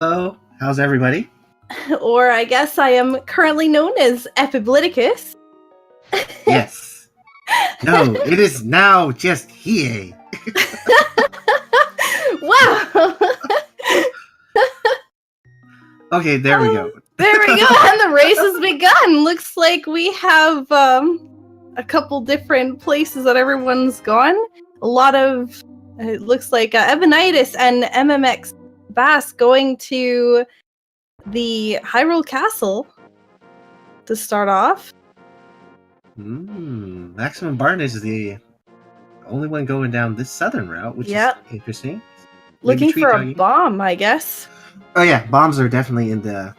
Hello, how's everybody? Or I guess I am currently known as Epibliticus. Yes. No, it is now just here. Wow! Okay, there we go. There we go, and the race has begun. Looks like we have a couple different places that everyone's gone. A lot of, it looks like Evanidus and MMX Bass going to the Hyrule Castle to start off. Maximum Barnage is the only one going down this southern route, which is interesting. Looking for a bomb, I guess. Oh yeah, bombs are definitely in the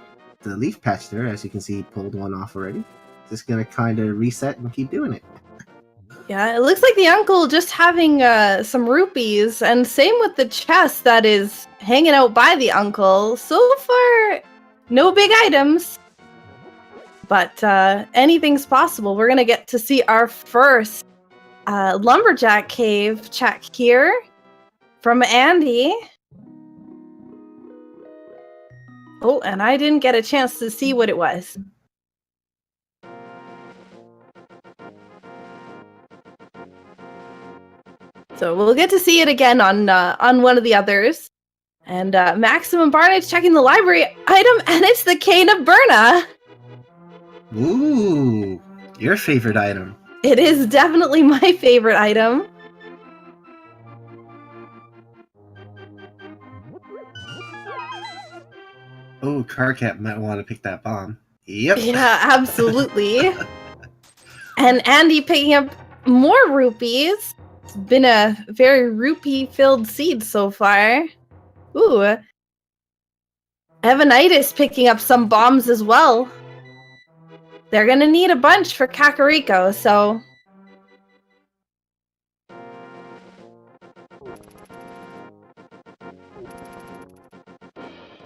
leaf patch there. As you can see, he pulled one off already. Just gonna kind of reset and keep doing it. Yeah, it looks like the uncle just having some rupees, and same with the chest that is hanging out by the uncle. So far, no big items, but anything's possible. We're gonna get to see our first lumberjack cave check here from Andy. Oh, and I didn't get a chance to see what it was. So we'll get to see it again on one of the others. And Maximum Barnage checking the library item, and it's the Cane of Burna. Ooh, your favorite item. It is definitely my favorite item. Oh, Karkat might want to pick that bomb. Yep. Yeah, absolutely. And Andy picking up more rupees. It's been a very rupee-filled seed so far. Ooh. Evanidus picking up some bombs as well. They're gonna need a bunch for Kakariko, so...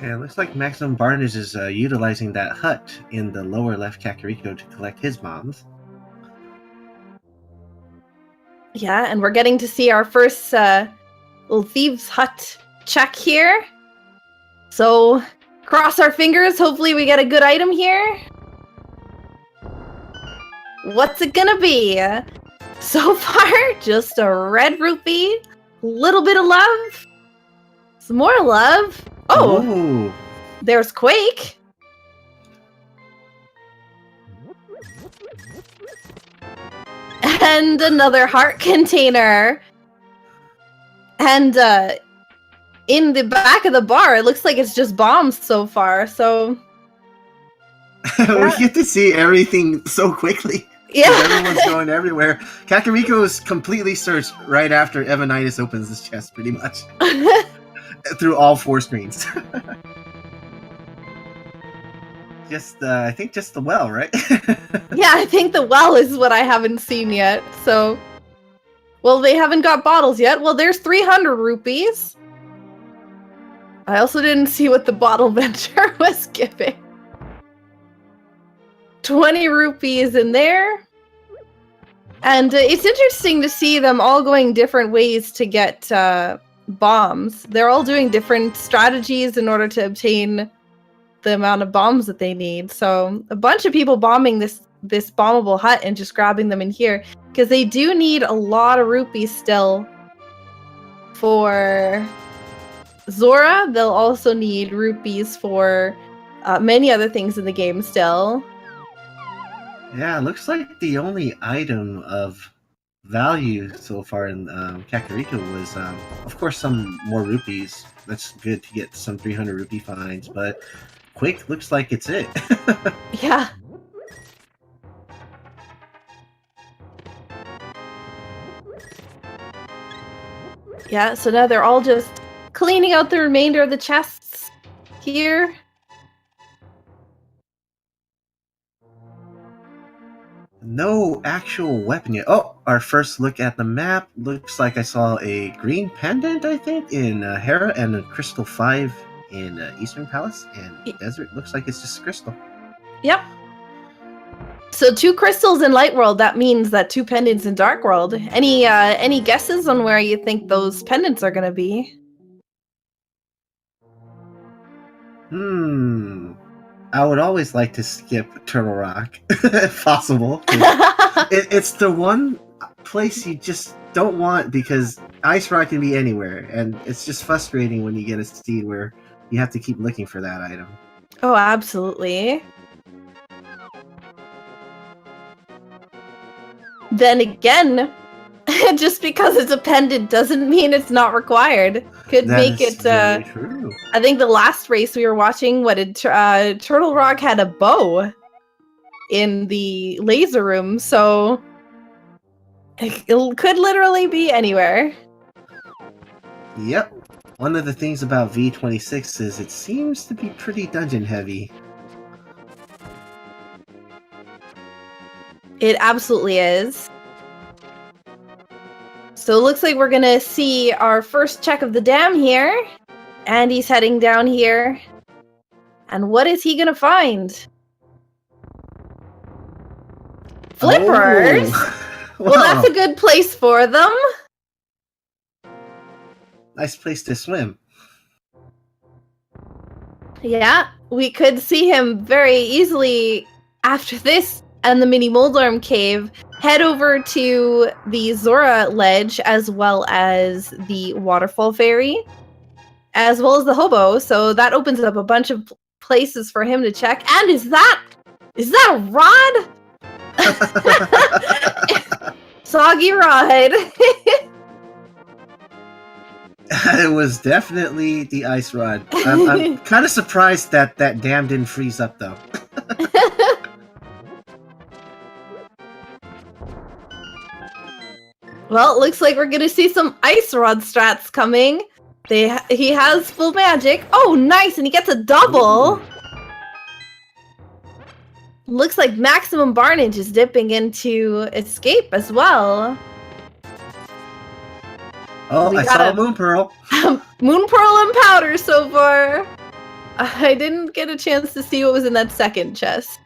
Yeah, it looks like Maximum Barnage is utilizing that hut in the lower left Kakariko to collect his bombs. Yeah, and we're getting to see our first little Thieves' Hut check here. So, cross our fingers, hopefully we get a good item here. What's it gonna be? So far, just a red rupee, little bit of love, some more love. Oh, ooh. There's Quake. And another heart container. And in the back of the bar, it looks like it's just bombs so far, so... We get to see everything so quickly. Yeah. Everyone's going everywhere. Kakariko is completely searched right after Evanidus opens his chest, pretty much. Through all 4 screens. I think just the well, right? Yeah, I think the well is what I haven't seen yet, so... Well, they haven't got bottles yet. Well, there's 300 rupees. I also didn't see what the bottle vendor was giving. 20 rupees in there. And it's interesting to see them all going different ways to get bombs. They're all doing different strategies in order to obtain the amount of bombs that they need. So a bunch of people bombing this bombable hut and just grabbing them in here, because they do need a lot of rupees still for Zora. They'll also need rupees for many other things in the game still. Yeah, it looks like the only item of value so far in Kakariko was, of course, some more rupees. That's good to get some 300 rupee finds, but Quick looks like it's it. Yeah. Yeah, so now they're all just cleaning out the remainder of the chests here. No actual weapon yet. Oh, our first look at the map. Looks like I saw a green pendant, I think, in Hera, and a crystal 5 in Eastern Palace, and Desert looks like it's just crystal. Yep. So 2 crystals in Light World, that means that 2 pendants in Dark World. Any guesses on where you think those pendants are gonna be? I would always like to skip Turtle Rock if possible. 'Cause it's the one place you just don't want because Ice Rock can be anywhere, and it's just frustrating when you get a seed where you have to keep looking for that item. Oh, absolutely. Then again, just because it's a pendant doesn't mean it's not required. Could That make is it. very true. I think the last race we were watching, Turtle Rock had a bow in the laser room, so it could literally be anywhere. Yep. One of the things about V26 is it seems to be pretty dungeon heavy. It absolutely is. So it looks like we're gonna see our first check of the dam here. Andy's heading down here. And what is he gonna find? Flippers? Oh. Well, that's a good place for them. Nice place to swim. Yeah, we could see him very easily after this and the mini Moldarm cave head over to the Zora ledge as well as the waterfall fairy as well as the hobo, so that opens up a bunch of places for him to check. And is that a rod? Soggy rod. It was definitely the ice rod. I'm kind of surprised that dam didn't freeze up, though. Well, it looks like we're gonna see some ice rod strats coming. He has full magic. Oh, nice, and he gets a double. Looks like Maximum Barnage is dipping into Escape as well. Oh, I saw a Moon Pearl. Moon Pearl and Powder so far. I didn't get a chance to see what was in that second chest.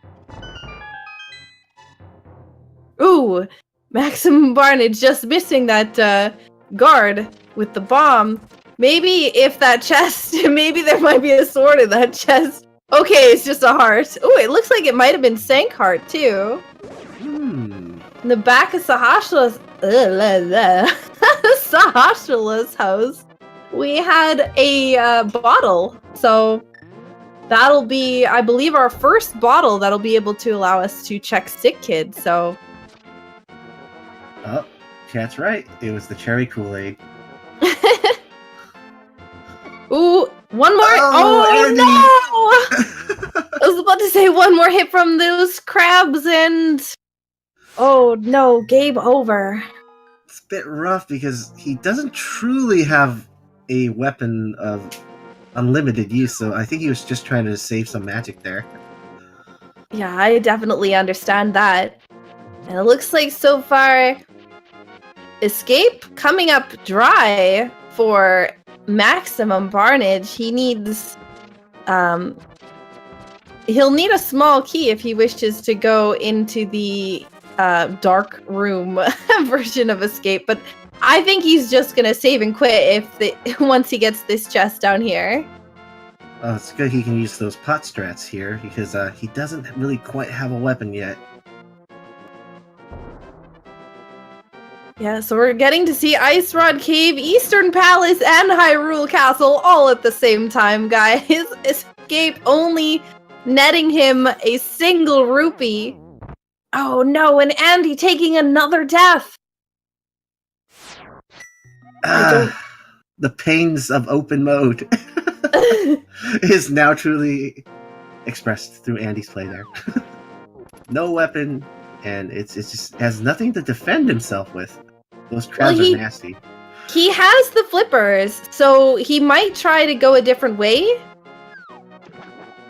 Ooh, Maximum Barnage just missing that guard with the bomb. Maybe if that chest, maybe there might be a sword in that chest. Okay, it's just a heart. Ooh, it looks like it might have been Sank Heart too. In the back of Sahasrah's Sahasrah's house, we had a bottle. So that'll be, I believe, our first bottle that'll be able to allow us to check Sick Kid. So. Oh, that's right. It was the cherry Kool-Aid. Ooh, one more. Oh no! I was about to say one more hit from those crabs and... Oh no, game over. It's a bit rough because he doesn't truly have a weapon of unlimited use, so I think he was just trying to save some magic there. Yeah, I definitely understand that. And it looks like so far, Escape coming up dry for Maximum Barnage. He needs... he'll need a small key if he wishes to go into the dark room version of Escape, but I think he's just gonna save and quit once he gets this chest down here. It's good he can use those pot strats here because he doesn't really quite have a weapon yet. Yeah, so we're getting to see Ice Rod Cave, Eastern Palace, and Hyrule Castle all at the same time, guys. Escape only netting him a single rupee. Oh no, and Andy taking another death. The pains of open mode is now truly expressed through Andy's play there. No weapon, and it just has nothing to defend himself with. Those crabs are nasty. He has the flippers, so he might try to go a different way.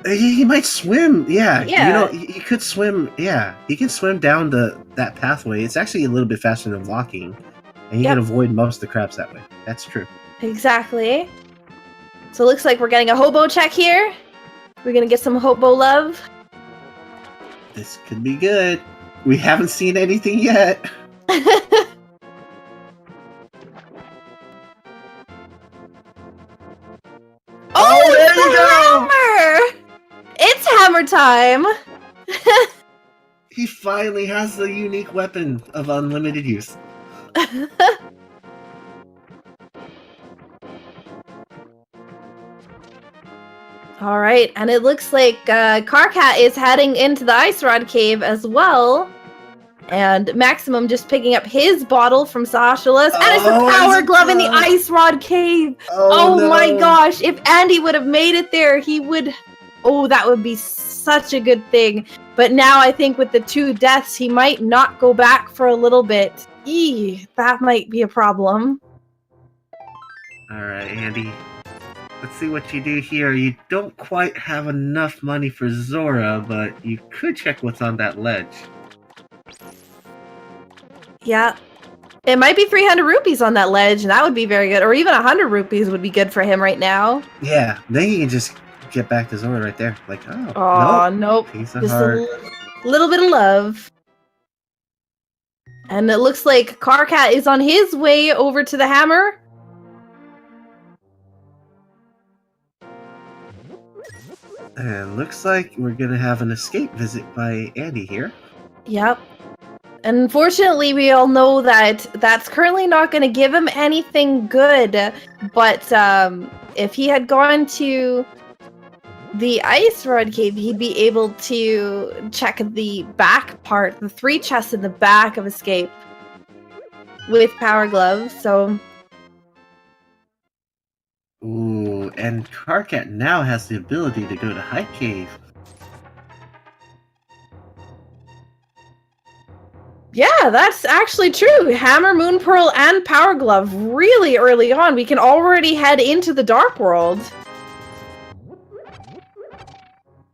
He might swim, yeah. You know, he could swim, yeah. He can swim down that pathway. It's actually a little bit faster than walking, and you can avoid most of the crabs that way. That's true. Exactly. So it looks like we're getting a hobo check here. We're gonna get some hobo love. This could be good. We haven't seen anything yet. Oh, there you go! hammer time. He finally has the unique weapon of unlimited use. All right, and it looks like Karkat is heading into the Ice Rod Cave as well. And Maximum just picking up his bottle from Sashalas. And it's the Power Glove in the Ice Rod Cave. Oh no. My gosh, if Andy would have made it there, he would... Oh, that would be such a good thing. But now I think with the 2 deaths, he might not go back for a little bit. That might be a problem. All right, Andy. Let's see what you do here. You don't quite have enough money for Zora, but you could check what's on that ledge. Yeah. It might be 300 rupees on that ledge, and that would be very good. Or even 100 rupees would be good for him right now. Yeah, then you can just get back to Zora right there. Like, nope. Piece of just heart. A little bit of love. And it looks like Karkat is on his way over to the hammer. And looks like we're gonna have an escape visit by Andy here. Yep. Unfortunately, we all know that that's currently not going to give him anything good. But if he had gone to the Ice Rod Cave, he'd be able to check the back part, the 3 chests in the back of Escape with Power Glove. So. Ooh, and Karkat now has the ability to go to High Cave. Yeah, that's actually true. Hammer, Moon Pearl, and Power Glove really early on. We can already head into the Dark World.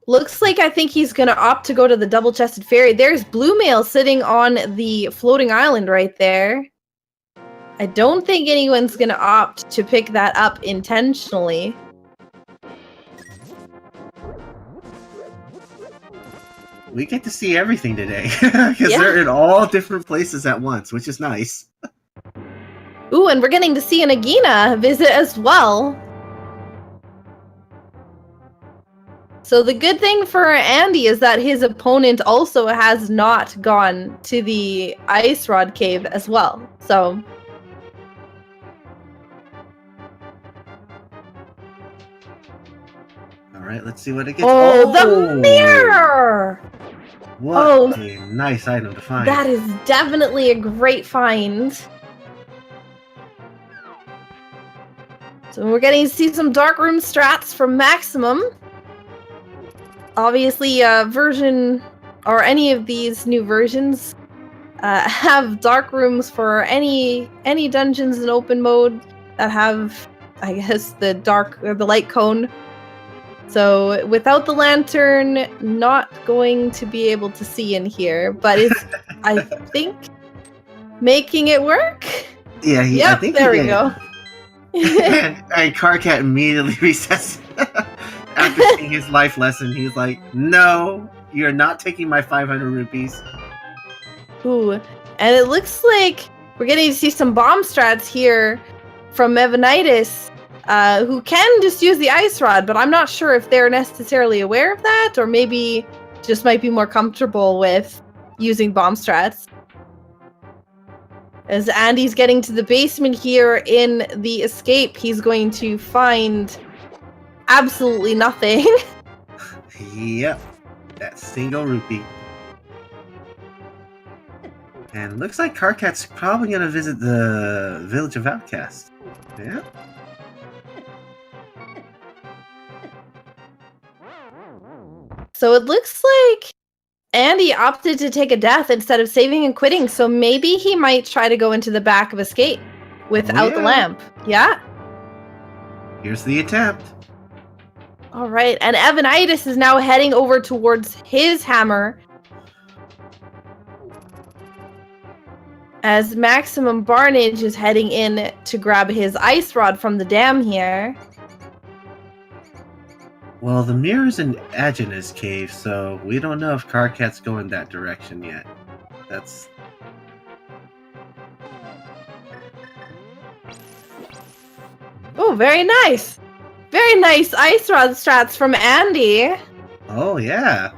Looks like I think he's going to opt to go to the Double-Chested Fairy. There's Blue Mail sitting on the floating island right there. I don't think anyone's going to opt to pick that up intentionally. We get to see everything today, because they're in all different places at once, which is nice. Ooh, and we're getting to see an Agina visit as well. So the good thing for Andy is that his opponent also has not gone to the Ice Rod Cave as well. So... Alright, let's see what it gets. Oh, the mirror! What a nice item to find. That is definitely a great find. So we're getting to see some Dark Room strats from Maximum. Obviously, version, or any of these new versions, have Dark Rooms for any dungeons in open mode that have, I guess, the dark, or the light cone. So without the lantern, not going to be able to see in here, but it's, I think, making it work. Yeah, I think there we go. and Karkat immediately resets after seeing his life lesson. He's like, "No, you're not taking my 500 rupees." Ooh, and it looks like we're getting to see some bomb strats here from Evanidus. Who can just use the Ice Rod, but I'm not sure if they're necessarily aware of that, or maybe just might be more comfortable with using bomb strats. As Andy's getting to the basement here in the Escape, he's going to find absolutely nothing. Yep, that single rupee. And looks like Karkat's probably going to visit the Village of Outcasts. Yeah. So it looks like Andy opted to take a death instead of saving and quitting, so maybe he might try to go into the back of Escape without the lamp. Yeah. Here's the attempt. All right, and Evanidus is now heading over towards his hammer. As Maximum Barnage is heading in to grab his Ice Rod from the dam here. Well, the mirror's in Agina's cave, so we don't know if Karkat's going that direction yet. That's... Oh, very nice! Very nice Ice Rod strats from Andy! Oh yeah.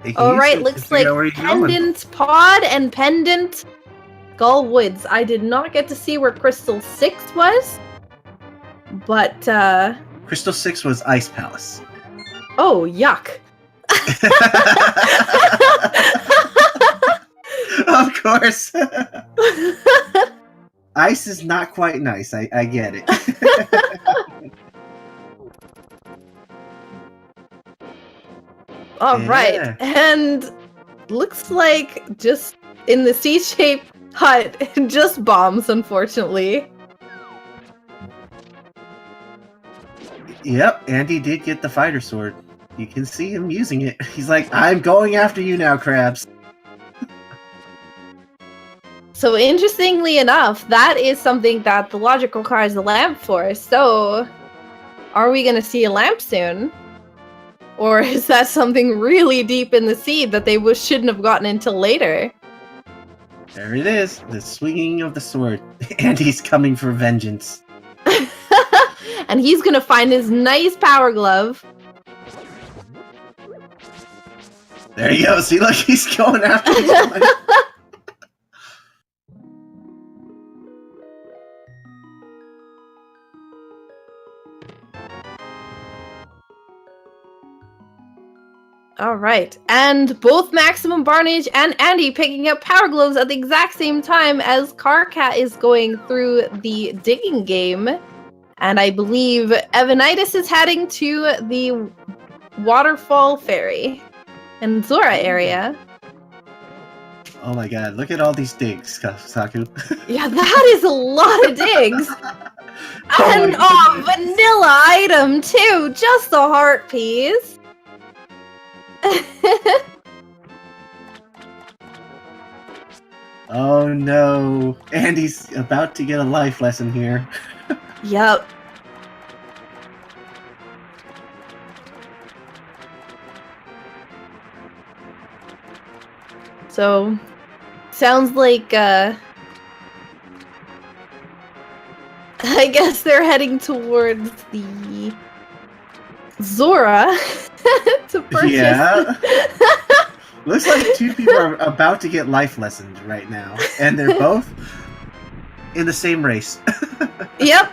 They can All use right, it to looks figure like out where you're going. pendant, pod, and pendant Gull Woods. I did not get to see where Crystal 6 was, but Crystal 6 was Ice Palace. oh, yuck. Of course. Ice is not quite nice. I get it. All right, Yeah. and looks like just in the C-shaped hut, just bombs, unfortunately. Yep, Andy did get the fighter sword. You can see him using it. He's like, I'm going after you now, Krabs. So interestingly enough, that is something that the logic requires a lamp for. So, are we going to see a lamp soon? Or is that something really deep in the seed that they shouldn't have gotten until later? There it is, the swinging of the sword. Andy's coming for vengeance. And he's going to find his nice power glove. There you go. See, look, he's going after the All right, and both Maximum Barnage and Andy picking up power gloves at the exact same time as Karkat is going through the digging game. And I believe Evanidus is heading to the Waterfall Ferry and Zora area. Oh my god, look at all these digs, Saku. Yeah, that is a lot of digs. Oh And vanilla item too, just the heart piece. Oh no, Andy's about to get a life lesson here. Yep. So, sounds like, I guess they're heading towards the Zora to purchase. Yeah. Looks like two people are about to get life lessons right now, and they're both in the same race. Yep.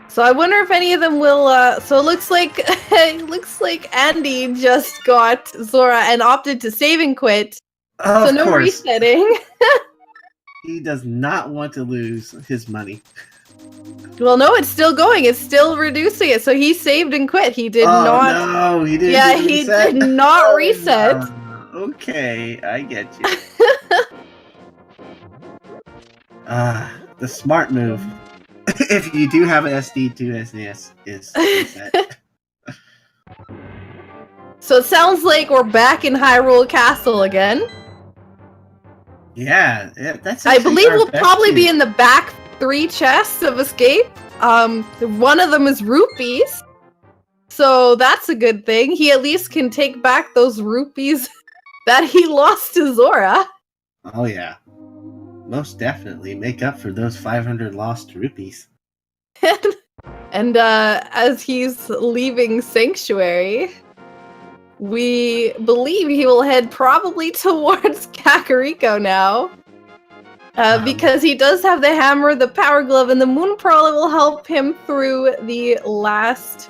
So I wonder if any of them will. So it looks like Andy just got Zora and opted to save and quit. Oh, So of no course. resetting. He does not want to lose his money. Well, no, it's still going. It's still reducing it. So he saved and quit. He did not. No, he didn't. Yeah, he did not reset. Okay, I get you. The smart move. If you do have an SD to SNES, is reset. So it sounds like we're back in Hyrule Castle again. Yeah, that's. I believe our we'll best probably be team. in the back 3 chests of escape. One of them is rupees. So that's a good thing. He at least can take back those rupees that he lost to Zora. Oh yeah, most definitely make up for those 500 lost rupees. And as he's leaving Sanctuary, we believe he will head probably towards Kakariko now. Because he does have the hammer, the power glove, and the moon pearl. It will help him through the last,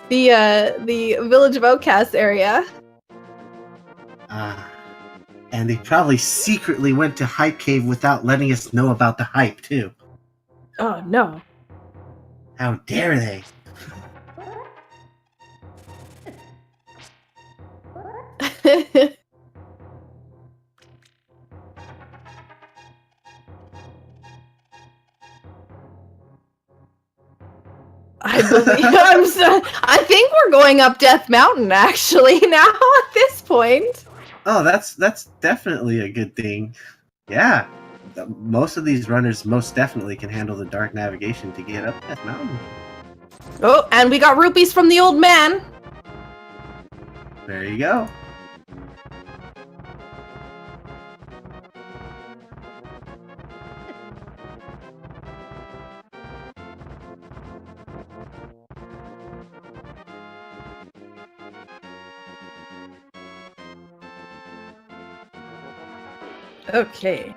the Village of Outcasts area. And they probably secretly went to Hype Cave without letting us know about the hype too. Oh no! How dare they? I think we're going up Death Mountain actually now at this point. Oh, that's definitely a good thing. Yeah, most of these runners most definitely can handle the dark navigation to get up that mountain. Oh, and we got rupees from the old man. There you go. Okay.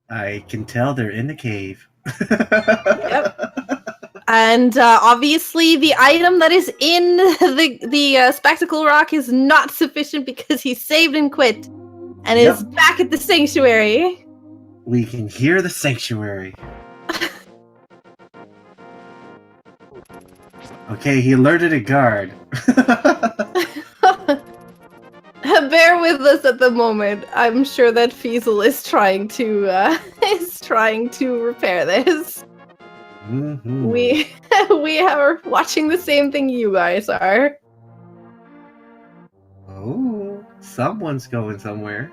I can tell they're in the cave. Yep. And obviously, the item that is in the spectacle rock is not sufficient because he saved and quit, and is back at the sanctuary. We can hear the sanctuary. Okay, he alerted a guard. Bear with us at the moment. I'm sure that Feasel is trying to repair this. Mm-hmm. We are watching the same thing you guys are. Oh, someone's going somewhere.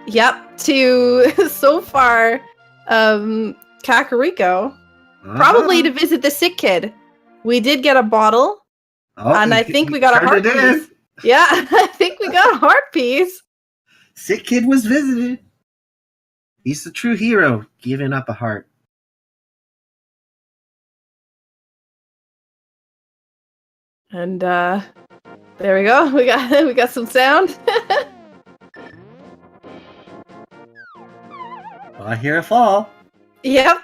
Yep. To so far, Kakariko. Probably to visit the sick kid. We did get a bottle. Oh, and I think we got a heart piece. Yeah, I think we got a heart piece. Sick kid was visited. He's the true hero, giving up a heart. And there we go. We got some sound. Well, I hear a fall. Yep.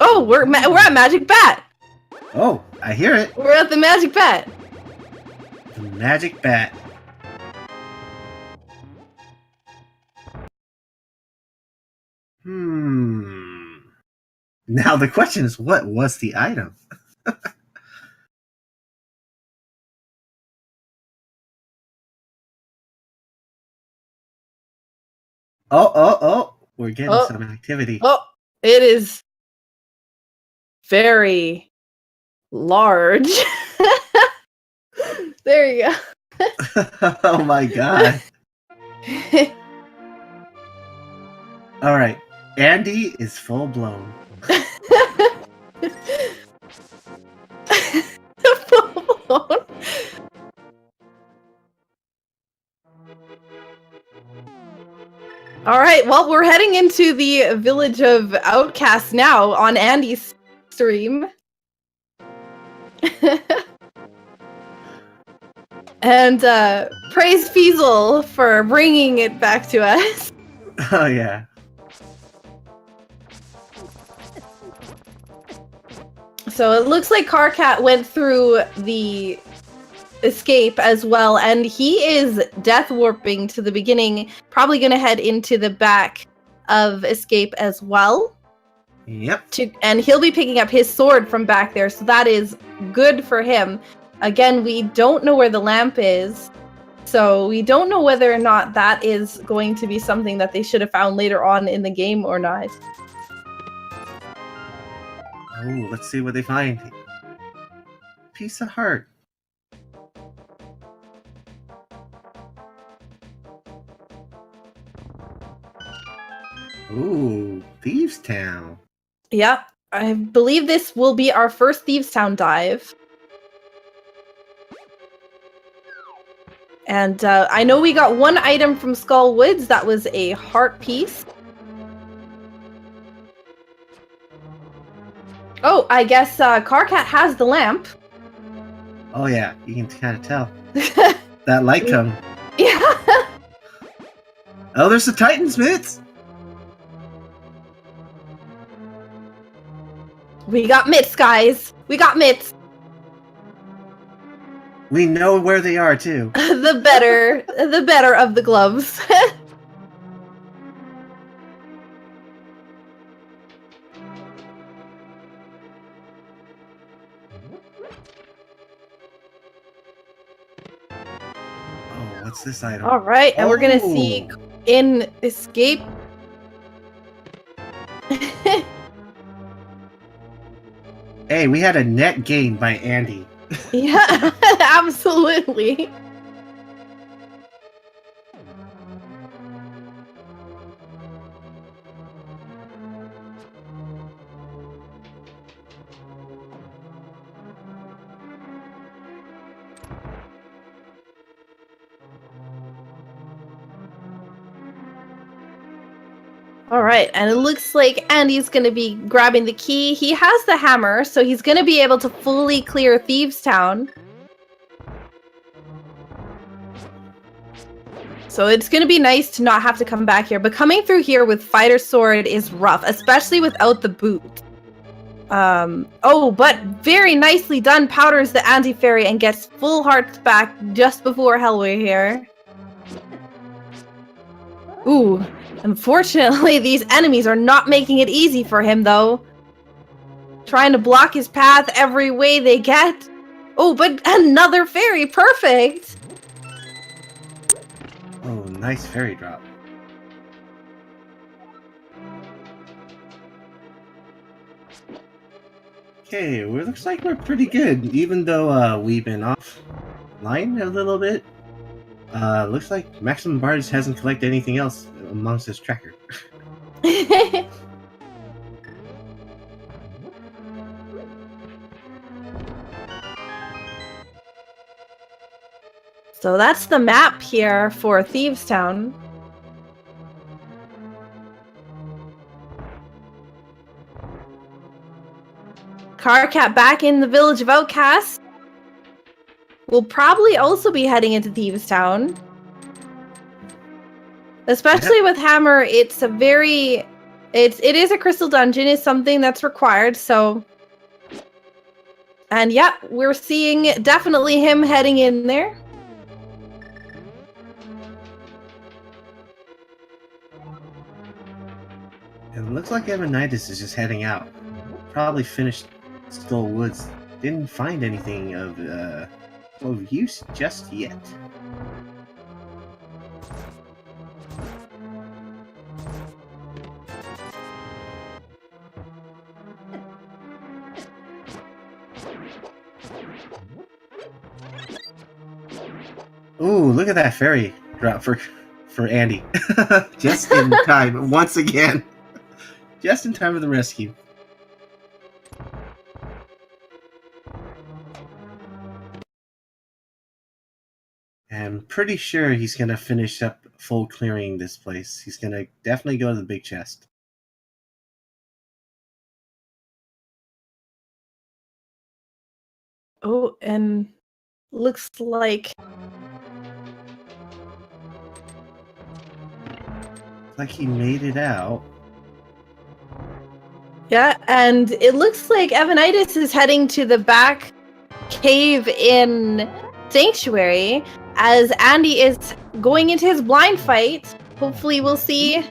Oh, we're at Magic Bat. Oh, I hear it. We're at the Magic Bat. The Magic Bat. Now the question is, what was the item? Oh. We're getting some activity. Oh, it is very large. There you go. Oh my god. All right. Andy is full blown. Full blown. All right, well, we're heading into the village of Outcasts now on Andy's stream. And praise Feasel for bringing it back to us. Oh, yeah. So it looks like Karkat went through the escape as well, and he is death warping to the beginning, probably going to head into the back of escape as well. Yep. And he'll be picking up his sword from back there, so that is good for him. Again, we don't know where the lamp is, so we don't know whether or not that is going to be something that they should have found later on in the game or not. Oh, let's see what they find. Piece of heart. Ooh, Thieves Town. Yeah, I believe this will be our first Thieves Town dive. And I know we got one item from Skull Woods that was a heart piece. Oh, I guess Karkat has the lamp. Oh yeah, you can kind of tell. That light come. Yeah. Oh, there's the Titan's mitts. We got mitts, guys. We got mitts. We know where they are too. the better of the gloves. Oh, what's this item? All right, and we're gonna see in escape. Hey, we had a net gain by Andy. Yeah, absolutely. All right, and it looks like Andy's going to be grabbing the key. He has the hammer, so he's going to be able to fully clear Thieves Town. So it's going to be nice to not have to come back here. But coming through here with Fighter Sword is rough, especially without the boot. Oh, but very nicely done. Powders the anti-fairy and gets full hearts back just before Hellway here. Ooh, unfortunately, these enemies are not making it easy for him, though. Trying to block his path every way they get. Oh, but another fairy. Perfect. Oh, nice fairy drop. Okay, well, it looks like we're pretty good, even though we've been offline a little bit. Looks like Maximum Bards hasn't collected anything else amongst his tracker. So that's the map here for Thieves Town. Karkat back in the village of Outcasts. We'll probably also be heading into Thieves Town. Especially with Hammer, it's a very... It is a crystal dungeon, is something that's required, so... And yeah, we're seeing definitely him heading in there. And it looks like Evanidus is just heading out. Probably finished Skull Woods. Didn't find anything of use just yet. Ooh, look at that fairy drop for Andy. Just in time, once again. Just in time for the rescue. I'm pretty sure he's gonna finish up full clearing this place. He's gonna definitely go to the big chest. Oh, and looks like... Like he made it out. Yeah, and it looks like Evanidus is heading to the back cave in Sanctuary as Andy is going into his blind fight. Hopefully we'll see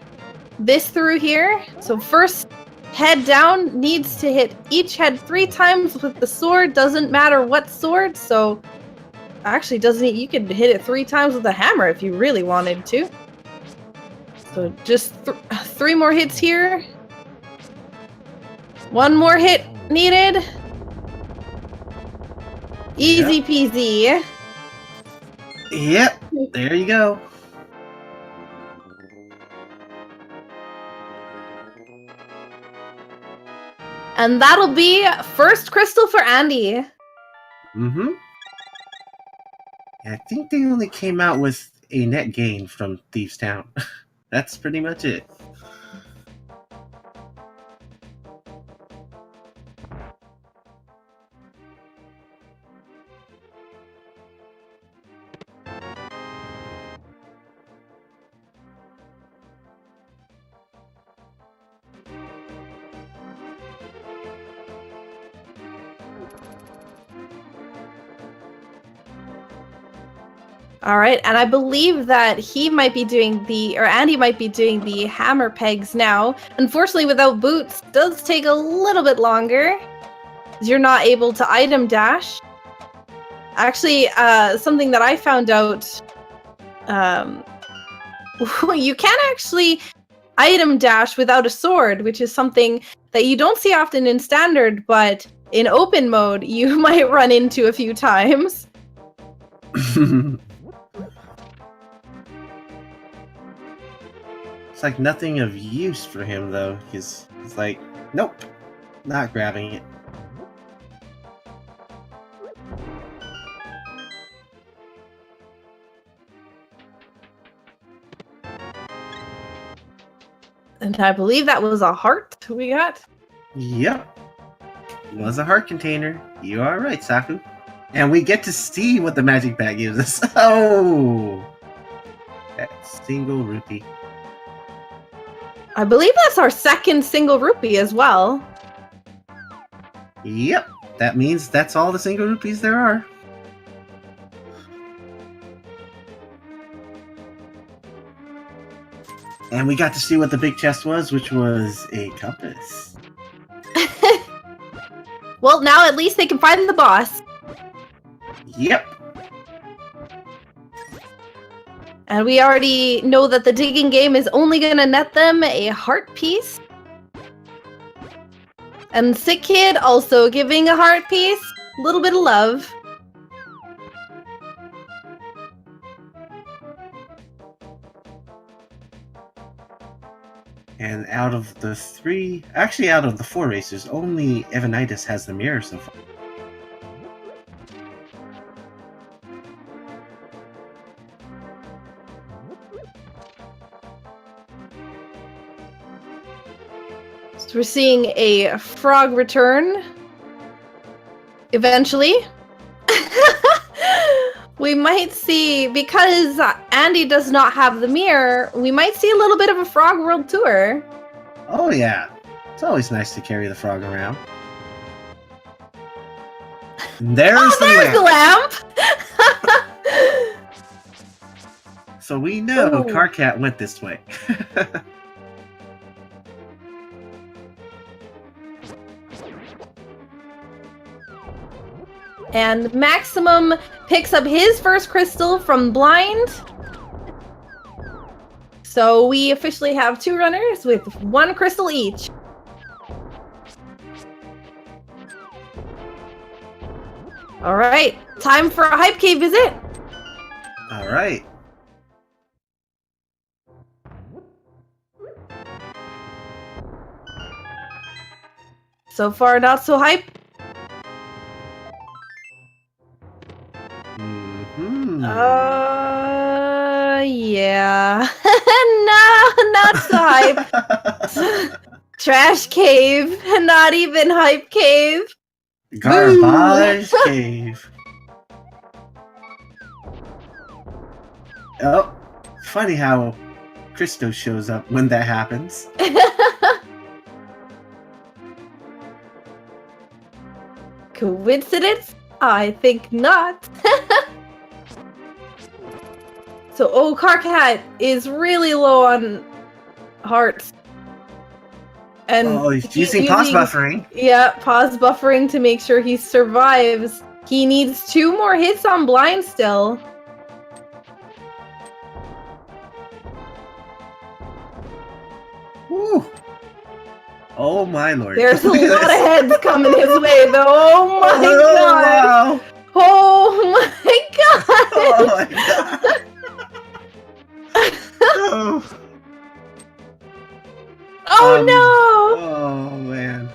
this through here. So first head down needs to hit each head 3 times with the sword. Doesn't matter what sword, so actually doesn't you could hit it 3 times with a hammer if you really wanted to. So just 3 more hits here. 1 more hit needed. Easy peasy. Yep, there you go. And that'll be first crystal for Andy. Mm-hmm. I think they only came out with a net gain from Thieves Town. That's pretty much it. All right, and I believe that he might be doing Andy might be doing the hammer pegs now. Unfortunately, without boots, does take a little bit longer. You're not able to item dash. Actually, something that I found out, you can actually item dash without a sword, which is something that you don't see often in standard, but in open mode, you might run into a few times. It's like nothing of use for him, though. He's like, nope, not grabbing it. And I believe that was a heart we got. Yep. Was a heart container. You are right, Saku. And we get to see what the magic bag gives us. Oh! That single rupee. I believe that's our second single rupee as well. Yep. That means that's all the single rupees there are. And we got to see what the big chest was, which was a compass. Well, now at least they can find the boss. Yep. And we already know that the digging game is only going to net them a heart piece. And Sick Kid also giving a heart piece. A little bit of love. And out of the four racers, only Evanidus has the mirror so far. So we're seeing a frog return. Eventually. We might see, because Andy does not have the mirror, we might see a little bit of a Frog World tour. Oh yeah. It's always nice to carry the frog around. And there's the lamp! So we know Ooh. Karkat went this way. And Maximum picks up his first crystal from Blind. So we officially have two runners with one crystal each. Alright, time for a Hype Cave visit. Alright. So far, not so hype. Yeah. No, not so hype. Trash cave, not even hype cave. Garbage cave. Oh, funny how Christo shows up when that happens. Coincidence? I think not. So, Karkat is really low on hearts. And he's using pause buffering. Yeah, pause buffering to make sure he survives. He needs 2 more hits on Blind still. Woo. Oh my lord. There's a lot of heads coming his way though. Oh my god. Wow. Oh my god. Oh my god. Oh. Oh no. Oh man.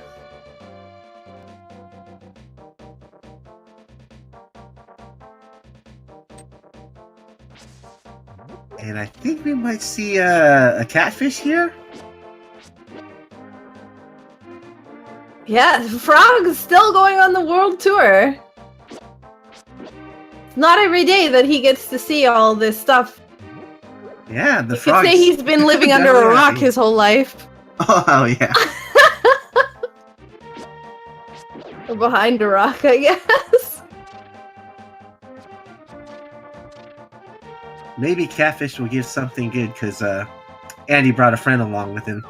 And I think we might see a catfish here. Yeah, Frog's still going on the world tour. It's not every day that he gets to see all this stuff. Yeah, the You could frog. say he's been living under a rock his whole life. Oh yeah. Or behind a rock, I guess. Maybe catfish will give something good because Andy brought a friend along with him.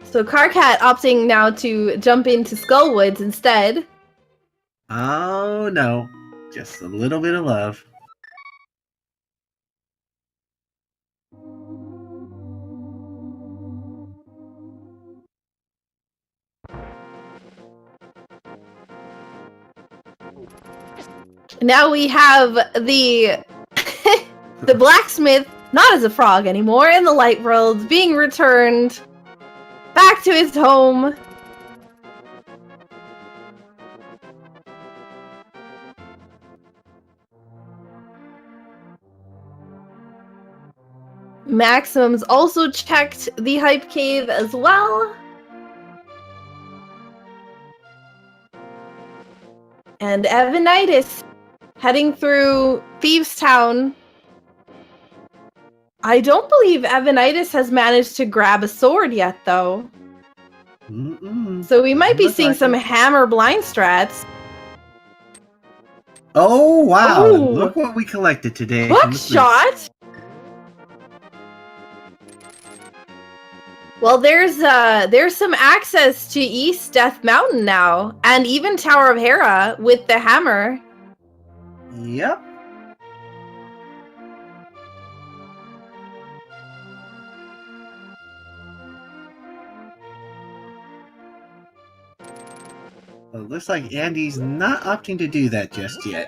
So Karkat opting now to jump into Skullwoods instead. Oh no, just a little bit of love. Now we have the the blacksmith, not as a frog anymore, in the light world, being returned back to his home. Maximum's also checked the hype cave as well. And Evanidus heading through Thieves Town. I don't believe Evanidus has managed to grab a sword yet, though. So we might be seeing some hammer blind strats. Oh, wow. Ooh. Look what we collected today. Hook shot! Well, there's some access to East Death Mountain now, and even Tower of Hera with the hammer. Yep. Well, it looks like Andy's not opting to do that just yet.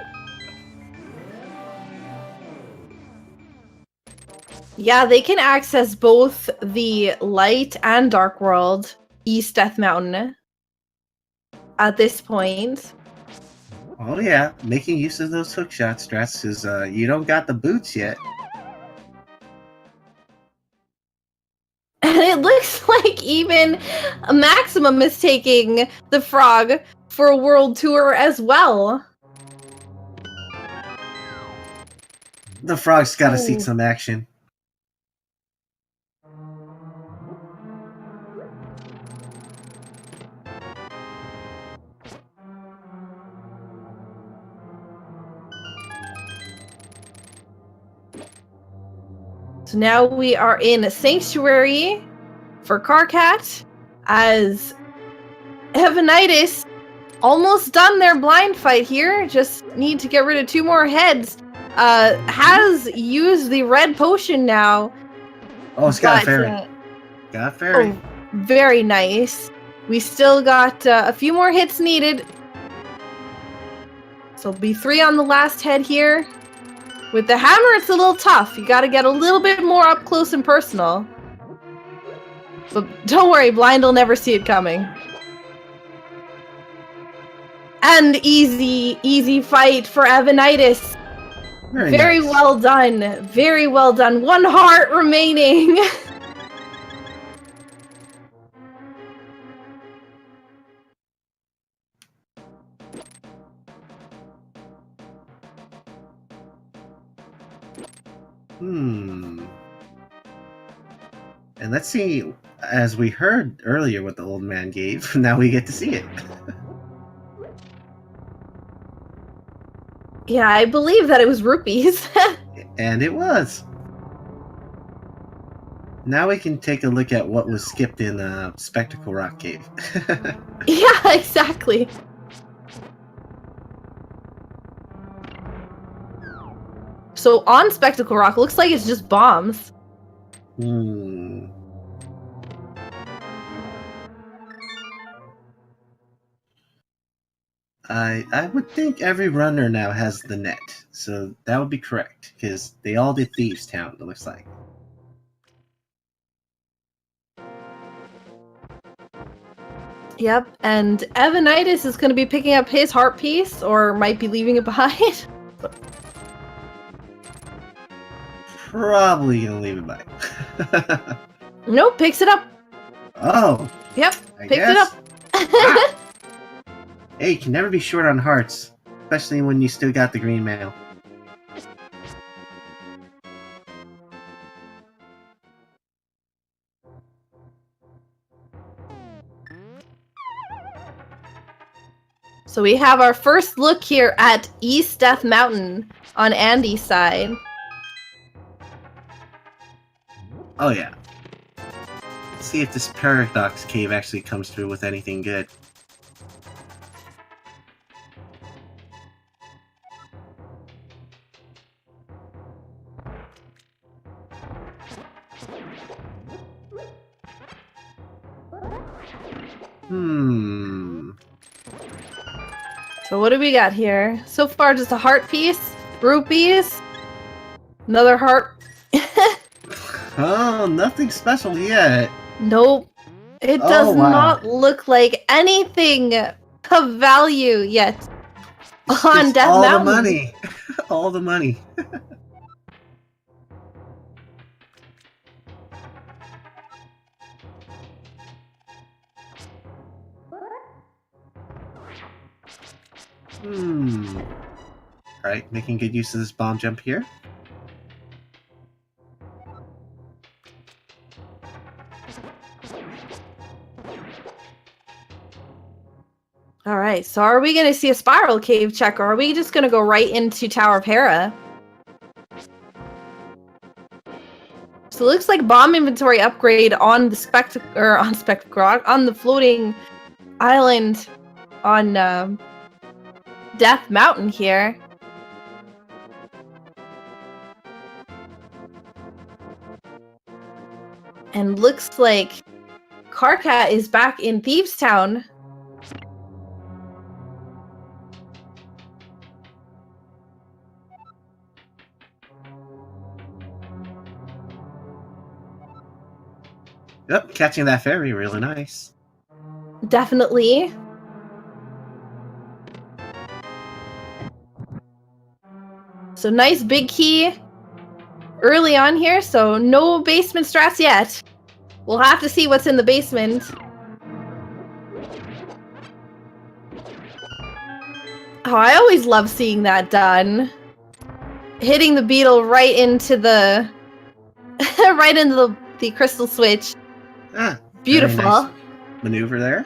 Yeah, they can access both the Light and Dark World, East Death Mountain, at this point. Oh yeah, making use of those hookshot strats because you don't got the boots yet. And it looks like even Maximum is taking the frog for a world tour as well. The frog's got to see some action. So now we are in a sanctuary for Karkat as Evanidus almost done their blind fight here. Just need to get rid of 2 more heads. Has used the red potion now. Oh, it's got a fairy. Got a fairy. Oh, very nice. We still got a few more hits needed. So it'll be 3 on the last head here. With the hammer, it's a little tough. You gotta get a little bit more up close and personal. But don't worry, Blind will never see it coming. And easy fight for Evanidus. Very nice. well done. Very well done. 1 heart remaining. And let's see, as we heard earlier what the old man gave, now we get to see it. Yeah, I believe that it was rupees. And it was. Now we can take a look at what was skipped in Spectacle Rock Cave. Yeah, exactly. So on Spectacle Rock, looks like it's just bombs. I would think every runner now has the net, so that would be correct, because they all did Thieves Town, it looks like. Yep, and Evanidus is going to be picking up his heart piece, or might be leaving it behind. Probably gonna leave it behind. Nope, picks it up. Oh. Yep, picks it up. Ah. Hey, you can never be short on hearts, especially when you still got the green mail. So we have our first look here at East Death Mountain on Andy's side. Oh yeah. Let's see if this Paradox Cave actually comes through with anything good. So what do we got here? So far, just a heart piece, rupees, another heart. Oh, nothing special yet. Nope. It does not look like anything of value yet on Death all Mountain. The money. All the money. Alright, making good use of this bomb jump here. All right, so are we going to see a spiral cave check, or are we just going to go right into Tower of Hera? So it looks like bomb inventory upgrade on the on the floating island on Death Mountain here. And looks like Karkat is back in Thieves Town. Yep, catching that fairy, really nice. Definitely. So nice big key early on here, so no basement strats yet. We'll have to see what's in the basement. Oh, I always love seeing that done. Hitting the beetle right into the right into the crystal switch. Ah, Beautiful. very nice maneuver there.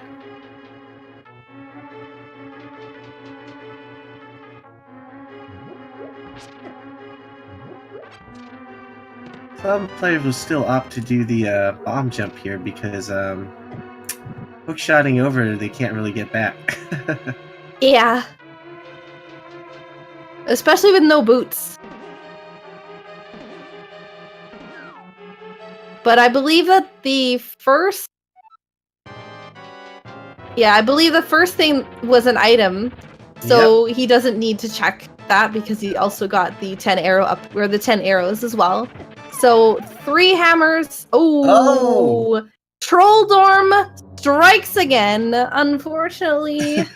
Some players will still opt to do the bomb jump here because hookshotting over, they can't really get back. Yeah. Especially with no boots. But I believe that the first... Yeah, I believe the first thing was an item. So he doesn't need to check that because he also got the 10 arrow up, or the 10 arrows as well. So 3 hammers. Oh! Troll Dorm strikes again, unfortunately.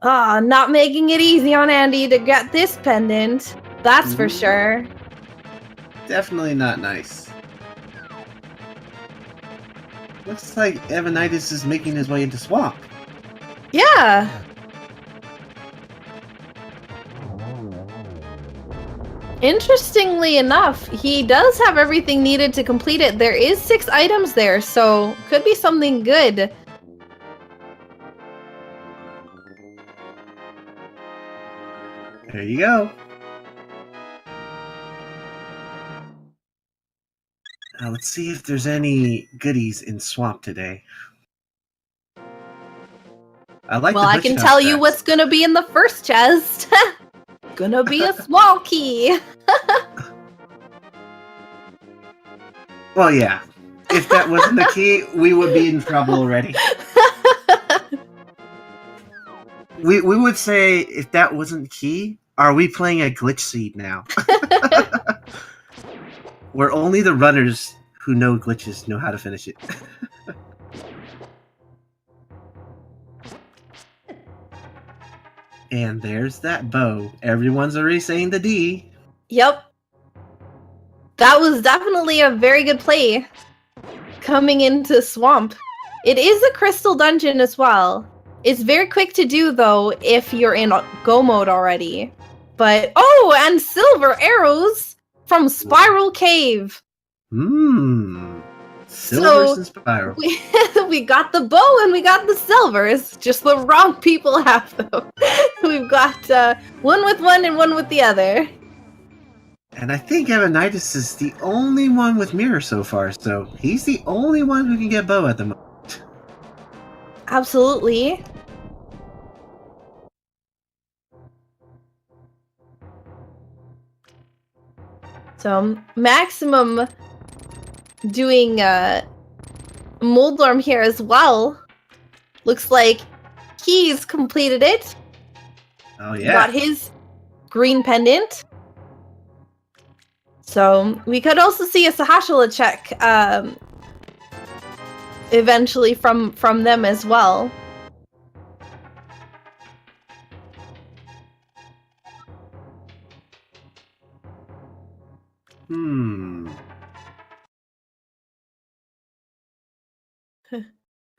Not making it easy on Andy to get this pendant. That's for sure. Definitely not nice. Looks like Evanidus is making his way into Swamp. Yeah. Interestingly enough, he does have everything needed to complete it. There is 6 items there, so could be something good. There you go. Now let's see if there's any goodies in Swamp today. I can tell you what's gonna be in the first chest. Gonna be a small key. Well, yeah. If that wasn't the key, we would be in trouble already. We would say, if that wasn't key, are we playing a glitch seed now? Where only the runners who know glitches know how to finish it. And there's that bow. Everyone's already saying the D. Yep. That was definitely a very good play. Coming into Swamp. It is a crystal dungeon as well. It's very quick to do, though, if you're in go mode already. But, oh, and silver arrows from Spiral Cave. Silvers and spiral. We got the bow and we got the silvers. Just the wrong people have them. We've got one with one and one with the other. And I think Evanidus is the only one with mirror so far, so he's the only one who can get bow at the moment. Absolutely. So maximum doing Moldorm here as well. Looks like he's completed it. Oh yeah. Got his green pendant. So we could also see a Sahashala check eventually from them as well.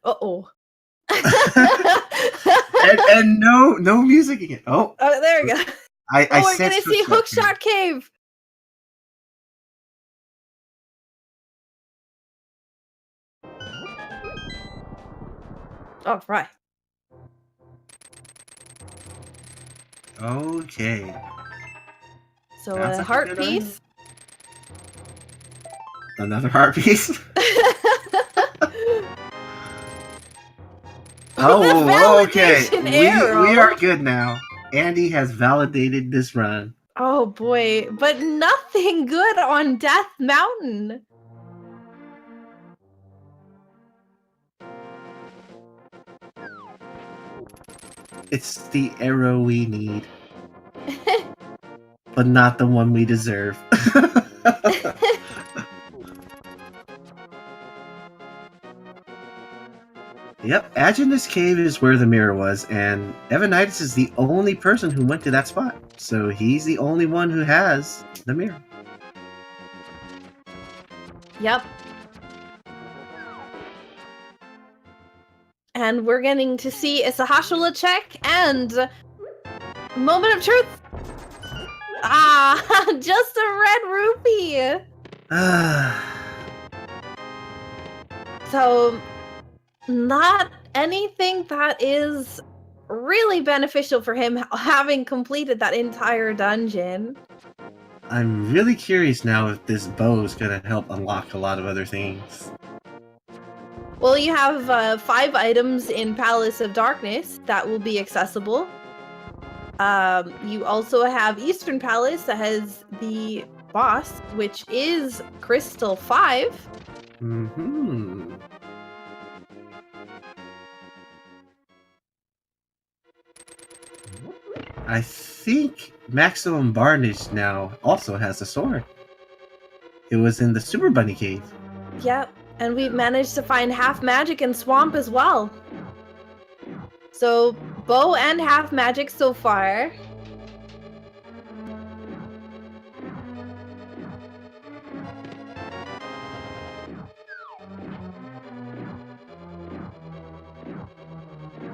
Uh-oh. and no music again. Oh, there we go. I We're gonna sensed see Hookshot Hookshot Cave. All right. Okay. So Sounds a like heart good piece. Another heart piece. The Oh, okay. validation We arrow. are good now. Andy has validated this run. Oh boy, but nothing good on Death Mountain. It's the arrow we need, but not the one we deserve. Yep, Agenus Cave is where the mirror was, and Evanidus is the only person who went to that spot. So he's the only one who has the mirror. Yep. And we're getting to see a Sahashala check and moment of truth. Ah, just a red rupee. So, not anything that is really beneficial for him having completed that entire dungeon. I'm really curious now if this bow is going to help unlock a lot of other things. Well, you have 5 items in Palace of Darkness that will be accessible. You also have Eastern Palace that has the boss, which is Crystal 5. Mm-hmm. I think Maximum Barnage now also has a sword. It was in the Super Bunny Cave. Yep, and we've managed to find half magic and swamp as well. So, bow and half magic so far.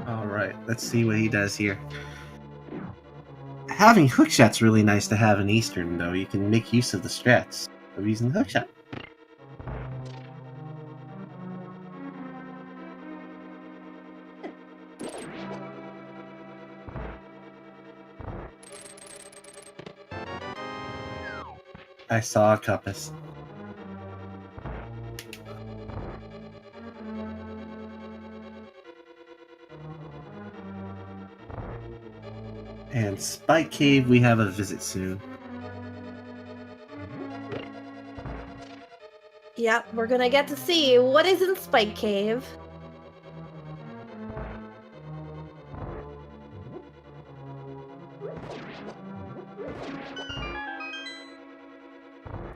Alright, let's see what he does here. Having hookshot's really nice to have in Eastern, though. You can make use of the strats of using the hookshot. I saw a compass. And Spike Cave, we have a visit soon. Yep, we're gonna get to see what is in Spike Cave.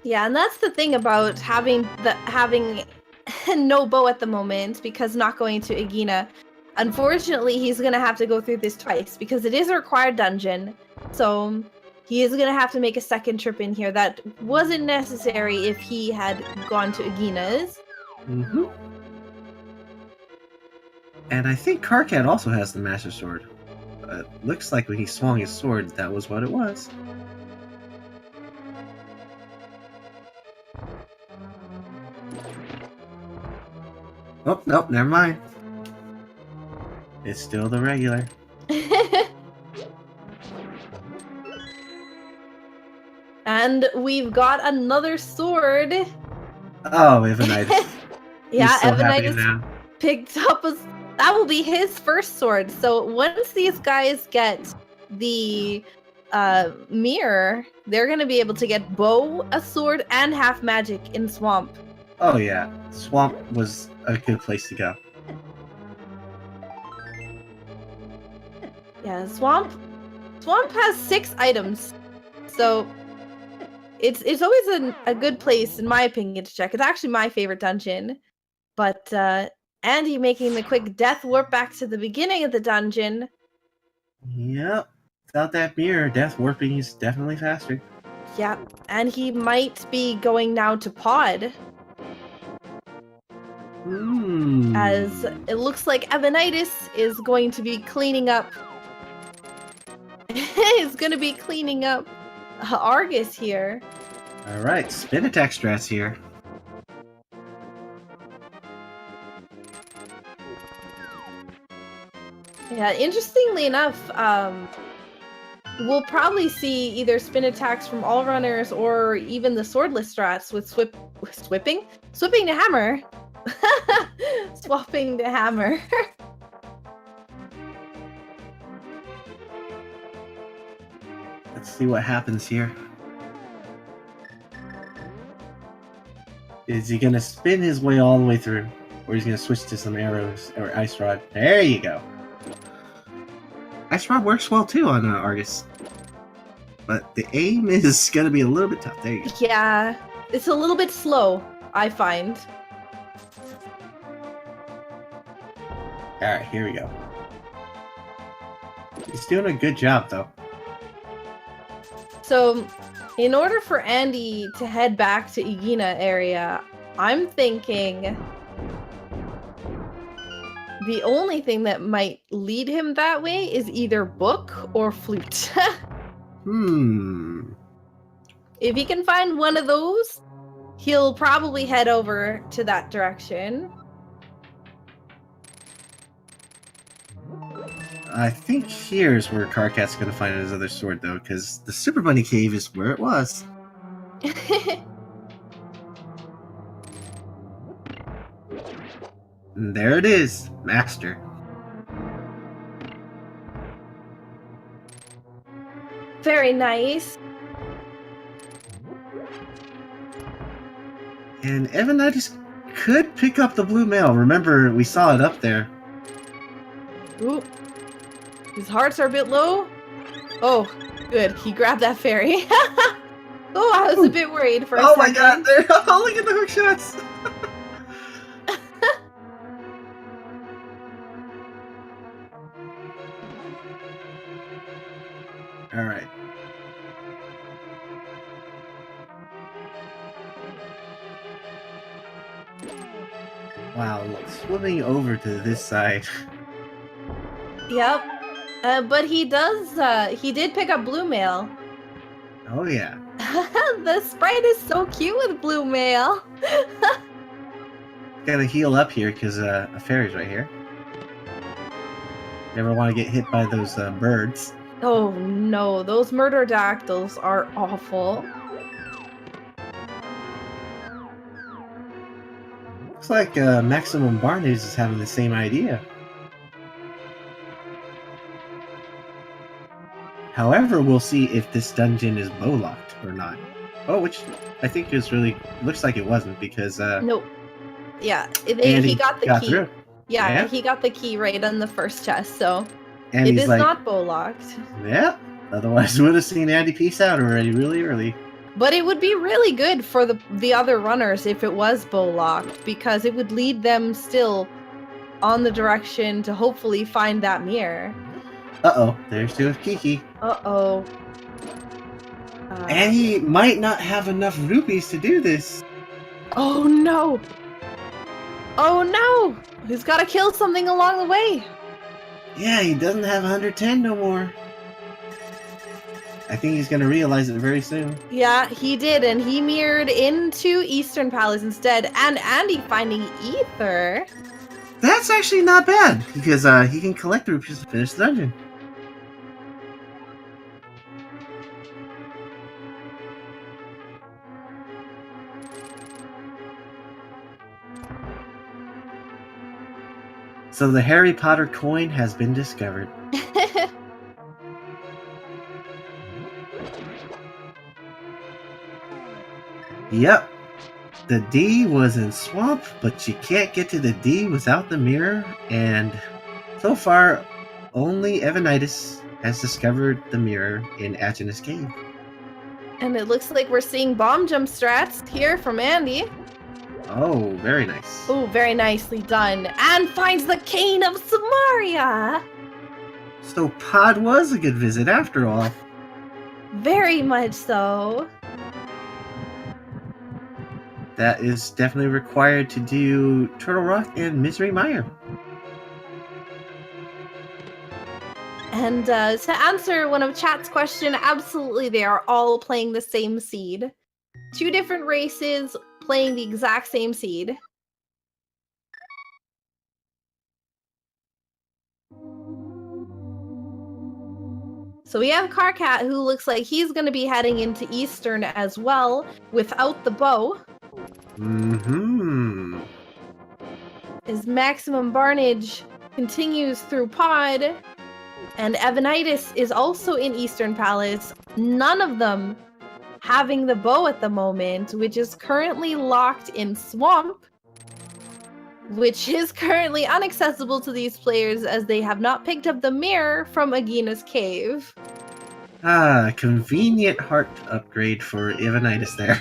Yeah, and that's the thing about having no bow at the moment because not going to Egina. Unfortunately, he's gonna have to go through this twice because it is a required dungeon. So he is gonna have to make a second trip in here. That wasn't necessary if he had gone to Egina's. Mm-hmm. And I think Karkat also has the Master Sword. Looks like when he swung his sword, that was what it was. Oh, nope, never mind. It's still the regular. And we've got another sword. Oh, Evanidus. Yeah, He's so happy Evanidus now. picked up that will be his first sword. So once these guys get the mirror, they're gonna be able to get bow, a sword, and half magic in Swamp. Oh yeah, Swamp was a good place to go. Yeah, Swamp has 6 items. So it's always a good place, in my opinion, to check. It's actually my favorite dungeon. But Andy making the quick death warp back to the beginning of the dungeon. Yep. Without that mirror, death warping is definitely faster. Yep, and he might be going now to Pod. As it looks like Evanidus is going to be cleaning up. is going to be cleaning up Argus here. All right, spin attack strats here. Yeah, interestingly enough, we'll probably see either spin attacks from all runners or even the swordless strats with swapping to hammer. Swapping to hammer. Let's see what happens here. Is he gonna spin his way all the way through? Or he's gonna switch to some arrows or ice rod? There you go. Ice rod works well too on Argus. But the aim is gonna be a little bit tough. There you go. Yeah, it's a little bit slow, I find. Alright, here we go. He's doing a good job though. So, in order for Andy to head back to Igina area, I'm thinking the only thing that might lead him that way is either book or flute. If he can find one of those, he'll probably head over to that direction. I think here's where Karkat's gonna find his other sword though, because the Super Bunny Cave is where it was. And there it is, Master. Very nice. And Evanidus could pick up the blue mail. Remember, we saw it up there. Ooh. His hearts are a bit low. Oh, good. He grabbed that fairy. Oh, I was a bit worried for a second. Oh my god, look at the hook shots! Alright. Wow, look, swimming over to this side. Yep. But he did pick up blue mail. Oh yeah. The sprite is so cute with blue mail. Gotta heal up here because a fairy's right here. Never want to get hit by those birds. Oh no, those murder dactyls are awful. Looks like Maximum Bar News is having the same idea. However, we'll see if this dungeon is bow-locked or not. Oh, which I think is really... looks like it wasn't because... Nope. Yeah, he got the key. Through. Yeah, he got the key right on the first chest, so... And it he's is like, not bow-locked. Yeah, otherwise we would have seen Andy peace out already really early. But it would be really good for the other runners if it was bow-locked, because it would lead them still on the direction to hopefully find that mirror. Uh-oh, there's Kiki. Uh-oh. And he might not have enough rupees to do this. Oh no! Oh no! He's gotta kill something along the way! Yeah, he doesn't have 110 no more. I think he's gonna realize it very soon. Yeah, he did, and he mirrored into Eastern Palace instead, and Andy finding Ether. That's actually not bad, because he can collect rupees to finish the dungeon. So the Harry Potter coin has been discovered. Yep. The D was in Swamp, but you can't get to the D without the mirror, and so far, only Evanidus has discovered the mirror in Aginus Cave. And it looks like we're seeing bomb jump strats here from Andy. Oh, very nice. Oh, very nicely done. And finds the Cane of Samaria! So Pod was a good visit after all. Very much so. that is definitely required to do Turtle Rock and Misery Mire. And to answer one of chat's question, absolutely they are all playing the same seed. 2 different races playing the exact same seed. So we have Karkat, who looks like he's going to be heading into Eastern as well, without the bow. Mm-hmm. His maximum barnage continues through Pod, and Evanidus is also in Eastern Palace. None of them having the bow at the moment, which is currently locked in Swamp, which is currently inaccessible to these players as they have not picked up the mirror from Agina's cave. Ah, convenient heart upgrade for Evanidus there.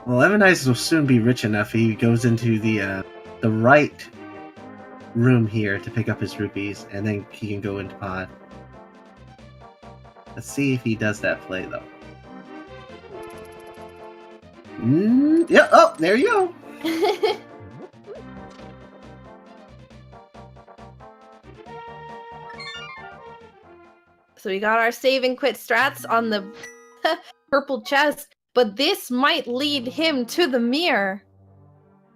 Well, Evanidus will soon be rich enough. He goes into the right room here to pick up his rupees, and then he can go into Pod. Let's see if he does that play, though. Yeah, oh, there you go. So we got our save and quit strats on the purple chest, but this might lead him to the mirror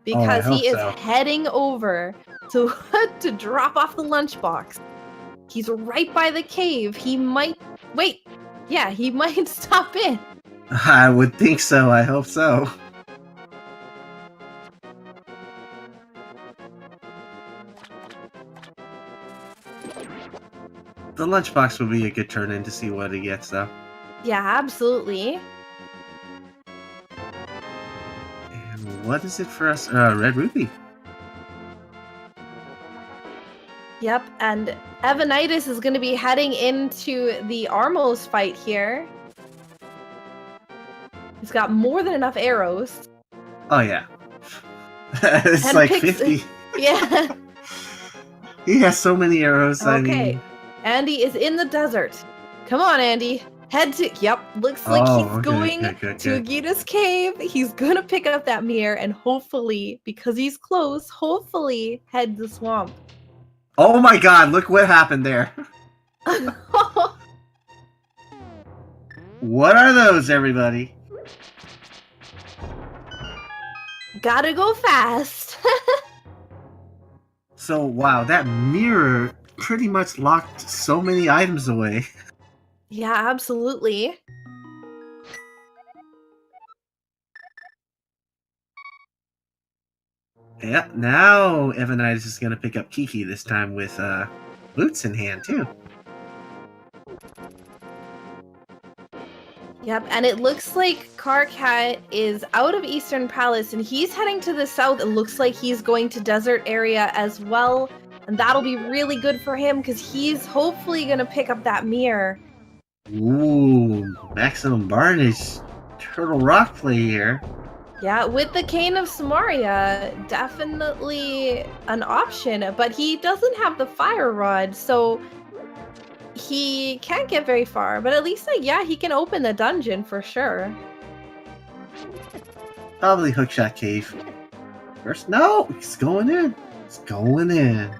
because he is heading over to to drop off the lunchbox. He's right by the cave. He might wait. Yeah, he might stop in. I would think so. I hope so. The lunchbox would be a good turn in to see what he gets, though. Yeah, absolutely. And what is it for us? Red Rupee. Yep, and Evanidus is going to be heading into the Armos fight here. He's got more than enough arrows. Oh, yeah. It's and like 50. Yeah. He has so many arrows. Okay. I mean... Andy is in the desert. Come on, Andy. Head to... Yep, looks like he's going to Agita's cave. He's going to pick up that mirror and hopefully, because he's close, hopefully head to Swamp. Oh my god, look what happened there. What are those, everybody? Gotta go fast. So, wow, that mirror pretty much locked so many items away. Yeah, absolutely. Yeah, now Evanidus is going to pick up Kiki this time with boots in hand, too. Yep, and it looks like Karkat is out of Eastern Palace, and he's heading to the south. It looks like he's going to desert area as well, and that'll be really good for him, because he's hopefully going to pick up that mirror. Ooh, maximum barnage. Turtle Rock play here. Yeah, with the Cane of Samaria, definitely an option, but he doesn't have the Fire Rod, so he can't get very far, but at least, like, yeah, he can open the dungeon for sure. Probably Hookshot Cave. First, no, he's going in. He's going in.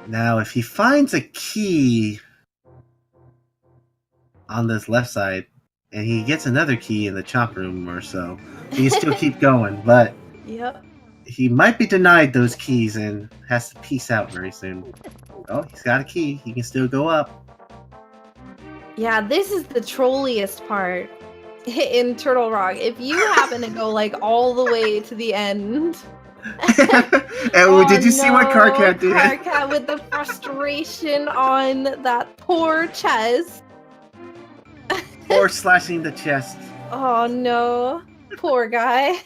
Now, if he finds a key on this left side, and he gets another key in the chop room or so, he can still keep going, but yep, he might be denied those keys and has to peace out very soon. Oh, he's got a key. He can still go up. Yeah, this is the trolliest part in Turtle Rock. If you happen to go, like, all the way to the end... Oh, did you see what Karkat did? Karkat with the frustration on that poor chest. Or slashing the chest. Oh no, poor guy.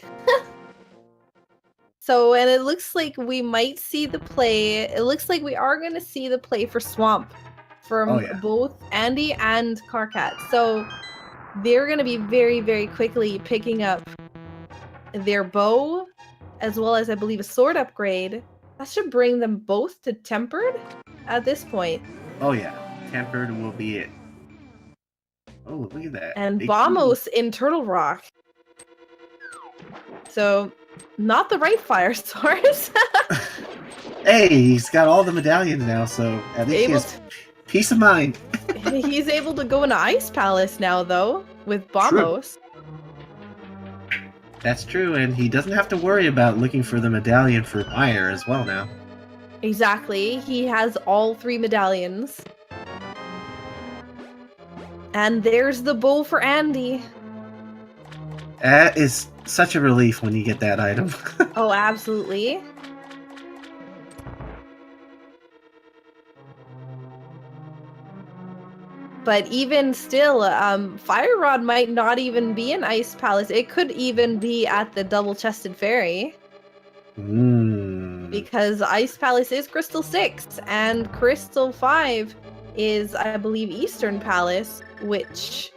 So, and it looks like we might see the play. It looks like we are going to see the play for Swamp from both Andy and Karkat. So they're going to be very, very quickly picking up their bow, as well as I believe a sword upgrade. That should bring them both to tempered at this point. Oh yeah, tempered will be it. Oh, look at that. And They Vamos in Turtle Rock. So, not the right fire source. Hey, he's got all the medallions now, so at least he has peace of mind. He's able to go into Ice Palace now, though, with Vamos. That's true, and he doesn't have to worry about looking for the medallion for fire as well now. Exactly. He has all 3 medallions. And there's the bow for Andy. That is such a relief when you get that item. Oh, absolutely. But even still, Fire Rod might not even be in Ice Palace. It could even be at the double-chested fairy. Because Ice Palace is Crystal 6, and Crystal 5 is, I believe, Eastern Palace, which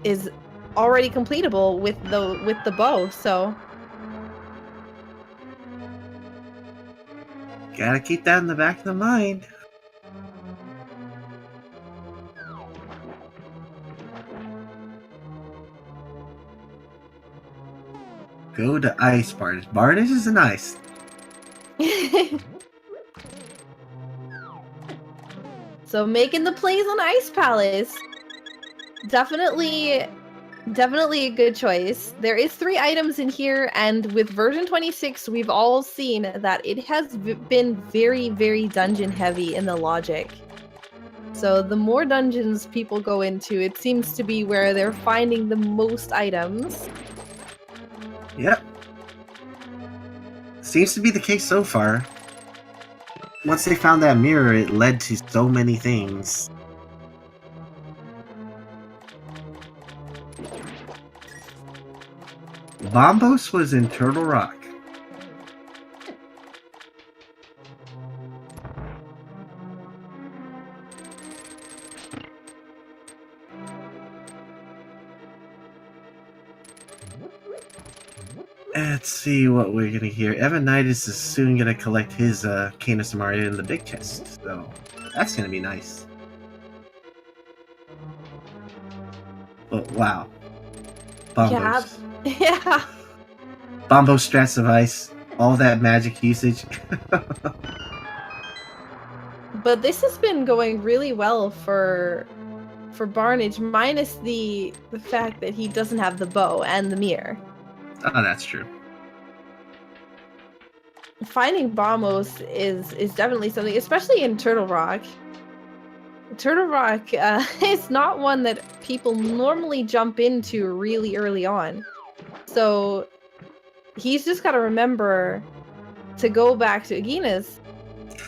is already completable with the bow, so... Gotta keep that in the back of the mind. Go to Ice Bardish. Bardish is an ice. So making the plays on Ice Palace. Definitely a good choice. There is 3 items in here, and with version 26, we've all seen that it has been very, very dungeon heavy in the logic. So the more dungeons people go into, it seems to be where they're finding the most items. Yep. Seems to be the case so far. Once they found that mirror, it led to so many things. Bombos was in Turtle Rock. Let's see what we're gonna hear. Evanidus is soon gonna collect his Canis Maria in the big chest, so that's gonna be nice. But wow. Bombos. Yeah. Bombo strats of ice. All that magic usage. But this has been going really well for Barnage, minus the fact that he doesn't have the bow and the mirror. Oh, that's true. Finding Bombos is definitely something, especially in Turtle Rock. Turtle Rock is not one that people normally jump into really early on. So he's just got to remember to go back to Agina's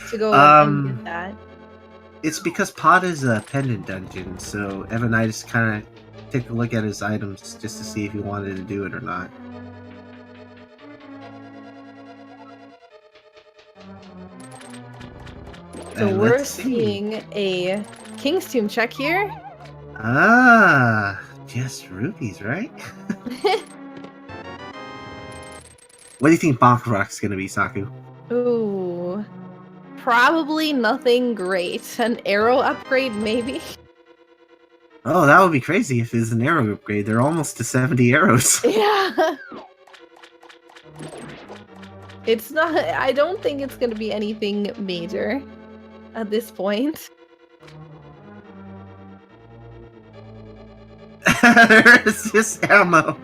to go and get that. It's because Pod is a pendant dungeon, so Evanidus kind of took a look at his items just to see if he wanted to do it or not. So we're seeing a King's Tomb check here. Ah, just rupees, right? What do you think Bonk Rock's gonna be, Saku? Ooh, probably nothing great. An arrow upgrade, maybe? Oh, that would be crazy if it's an arrow upgrade. They're almost to 70 arrows. Yeah. It's not... I don't think it's going to be anything major at this point. It's just ammo.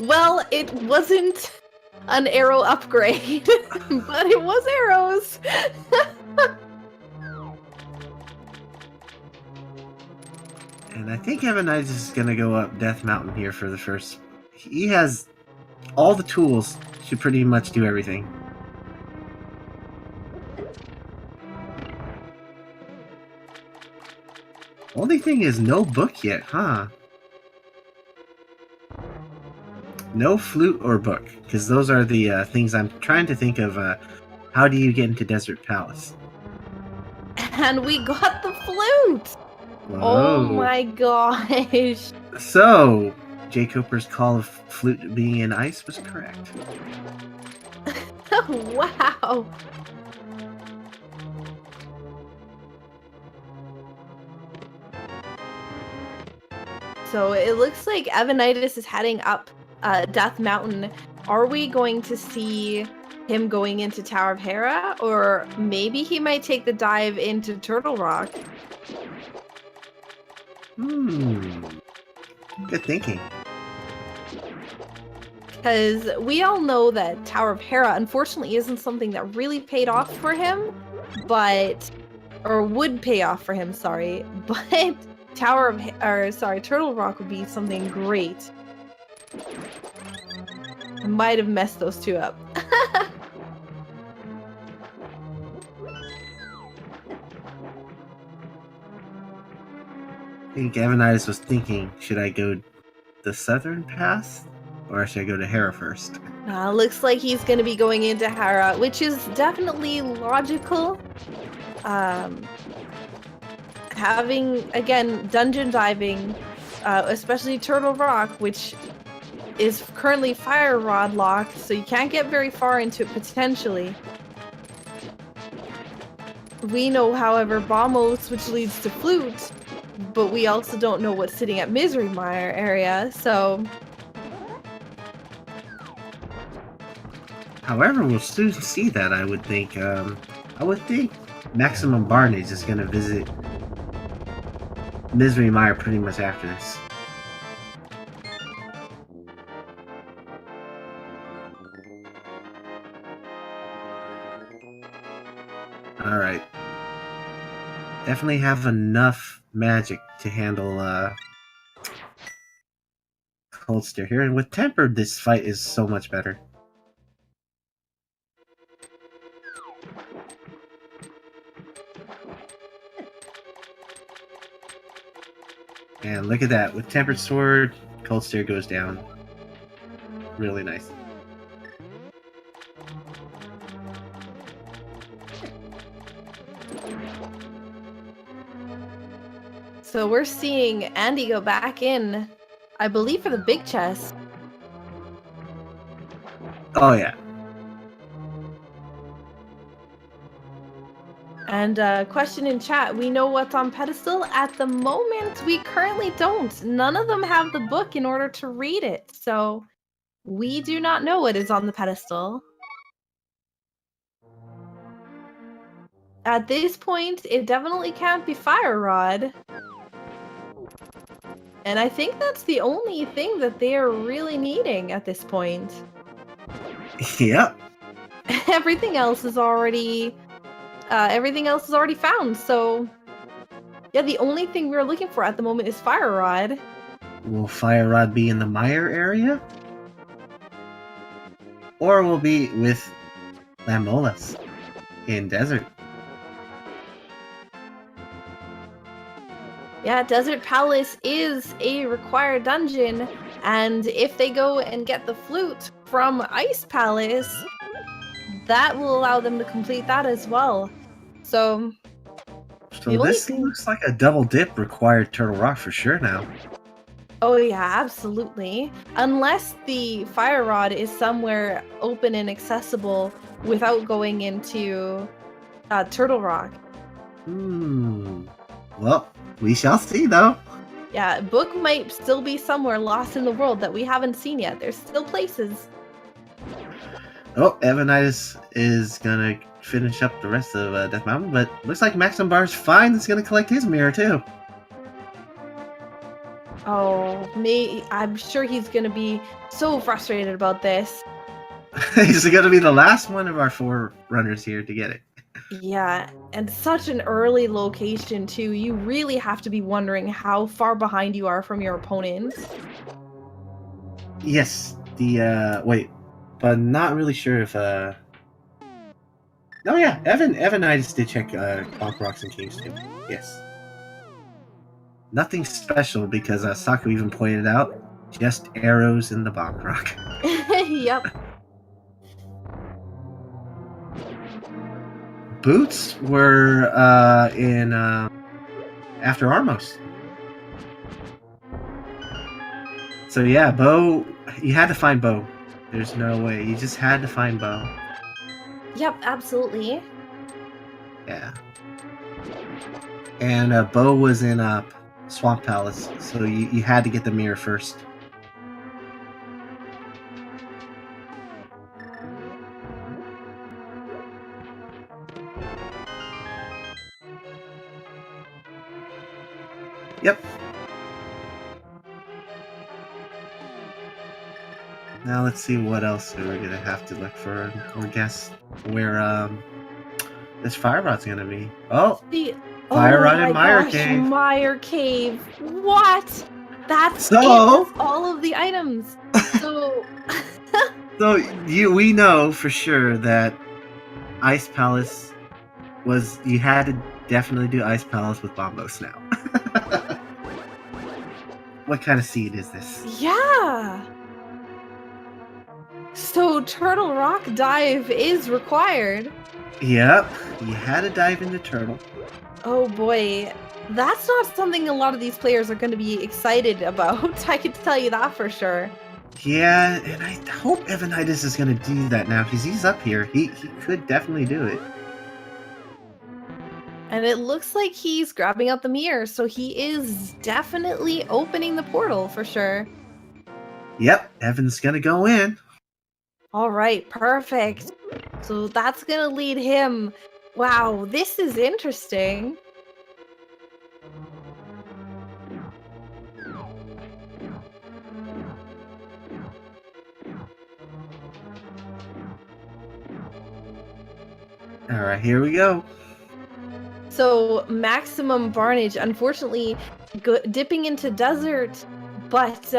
Well, it wasn't an arrow upgrade, but it was arrows. And I think Evanidus is going to go up Death Mountain here for the first... He has all the tools to pretty much do everything. Only thing is no book yet, huh? No flute or book, because those are the things I'm trying to think of. How do you get into Desert Palace? And we got the flute! Whoa. Oh my gosh. So, J. Cooper's call of flute being in ice was correct. Wow. So it looks like Evanidus is heading up Death Mountain. Are we going to see him going into Tower of Hera? Or maybe he might take the dive into Turtle Rock? Good thinking. Because we all know that Tower of Hera, unfortunately, isn't something that really paid off for him, or would pay off for him, sorry. But Turtle Rock would be something great. I might have messed those two up. I think Evanidus was thinking, should I go the southern path? Or should I go to Hera first? Looks like he's going to be going into Hera, which is definitely logical. Having, again, dungeon diving, especially Turtle Rock, which is currently Fire Rod locked, so you can't get very far into it potentially. We know, however, Bombos, which leads to Flute, but we also don't know what's sitting at Misery Mire area, so... However, we'll soon see that, I would think. Maximum Barnage is going to visit Misery Mire pretty much after this. Alright. Definitely have enough magic to handle Cold Stare here. And with Tempered, this fight is so much better. And look at that. With Tempered Sword, Cold Stare goes down. Really nice. So we're seeing Andy go back in, I believe, for the big chest. Oh, yeah. And question in chat, we know what's on pedestal? At the moment, we currently don't. None of them have the book in order to read it. So we do not know what is on the pedestal. At this point, it definitely can't be Fire Rod. And I think that's the only thing that they are really needing at this point. Yep. Everything else is already found. So yeah, the only thing we're looking for at the moment is Fire Rod. Will Fire Rod be in the Mire area? Or will be with Lamolas in Desert? Yeah, Desert Palace is a required dungeon, and if they go and get the flute from Ice Palace, that will allow them to complete that as well. So this looks like a double dip required Turtle Rock for sure now. Oh yeah, absolutely. Unless the Fire Rod is somewhere open and accessible without going into Turtle Rock. Well, we shall see, though. Yeah, book might still be somewhere lost in the world that we haven't seen yet. There's still places. Oh, Evanidus is gonna finish up the rest of Death Mountain, but looks like Maxim Bar's fine. It's gonna collect his mirror, too. Oh, I'm sure he's gonna be so frustrated about this. He's gonna be the last one of our 4 runners here to get it. Yeah, and such an early location too. You really have to be wondering how far behind you are from your opponents. Yes, wait, but not really sure if Oh yeah, Evanidus did check Bonk Rocks and Kings too. Yes. Nothing special because Saku even pointed out, just arrows in the Bonk Rock. Yep. Boots were in after Armos. So yeah, Bo, you had to find Bo. There's no way. You just had to find Bo. Yep, absolutely. Yeah. And Bo was in Swamp Palace, so you had to get the mirror first. Yep. Now let's see what else we're gonna have to look for or guess where this fire rod's gonna be. Oh, fire rod in Mire Cave. Mire Cave. What? That's So- it. That's all of the items. So So we know for sure that Ice Palace was you had to definitely do Ice Palace with Bombos now. What kind of seed is this? yeah. So Turtle Rock dive is required. Yep, you had to dive into Turtle. Oh boy. That's not something a lot of these players are going to be excited about. I can tell you that for sure. Yeah, and I hope Evanidus is going to do that now because he's up here. He could definitely do it. And it looks like he's grabbing out the mirror, so he is definitely opening the portal for sure. Yep, Evan's going to go in. All right, perfect. So that's going to lead him. Wow, this is interesting. All right, here we go. So maximum Barnage, unfortunately, dipping into desert, but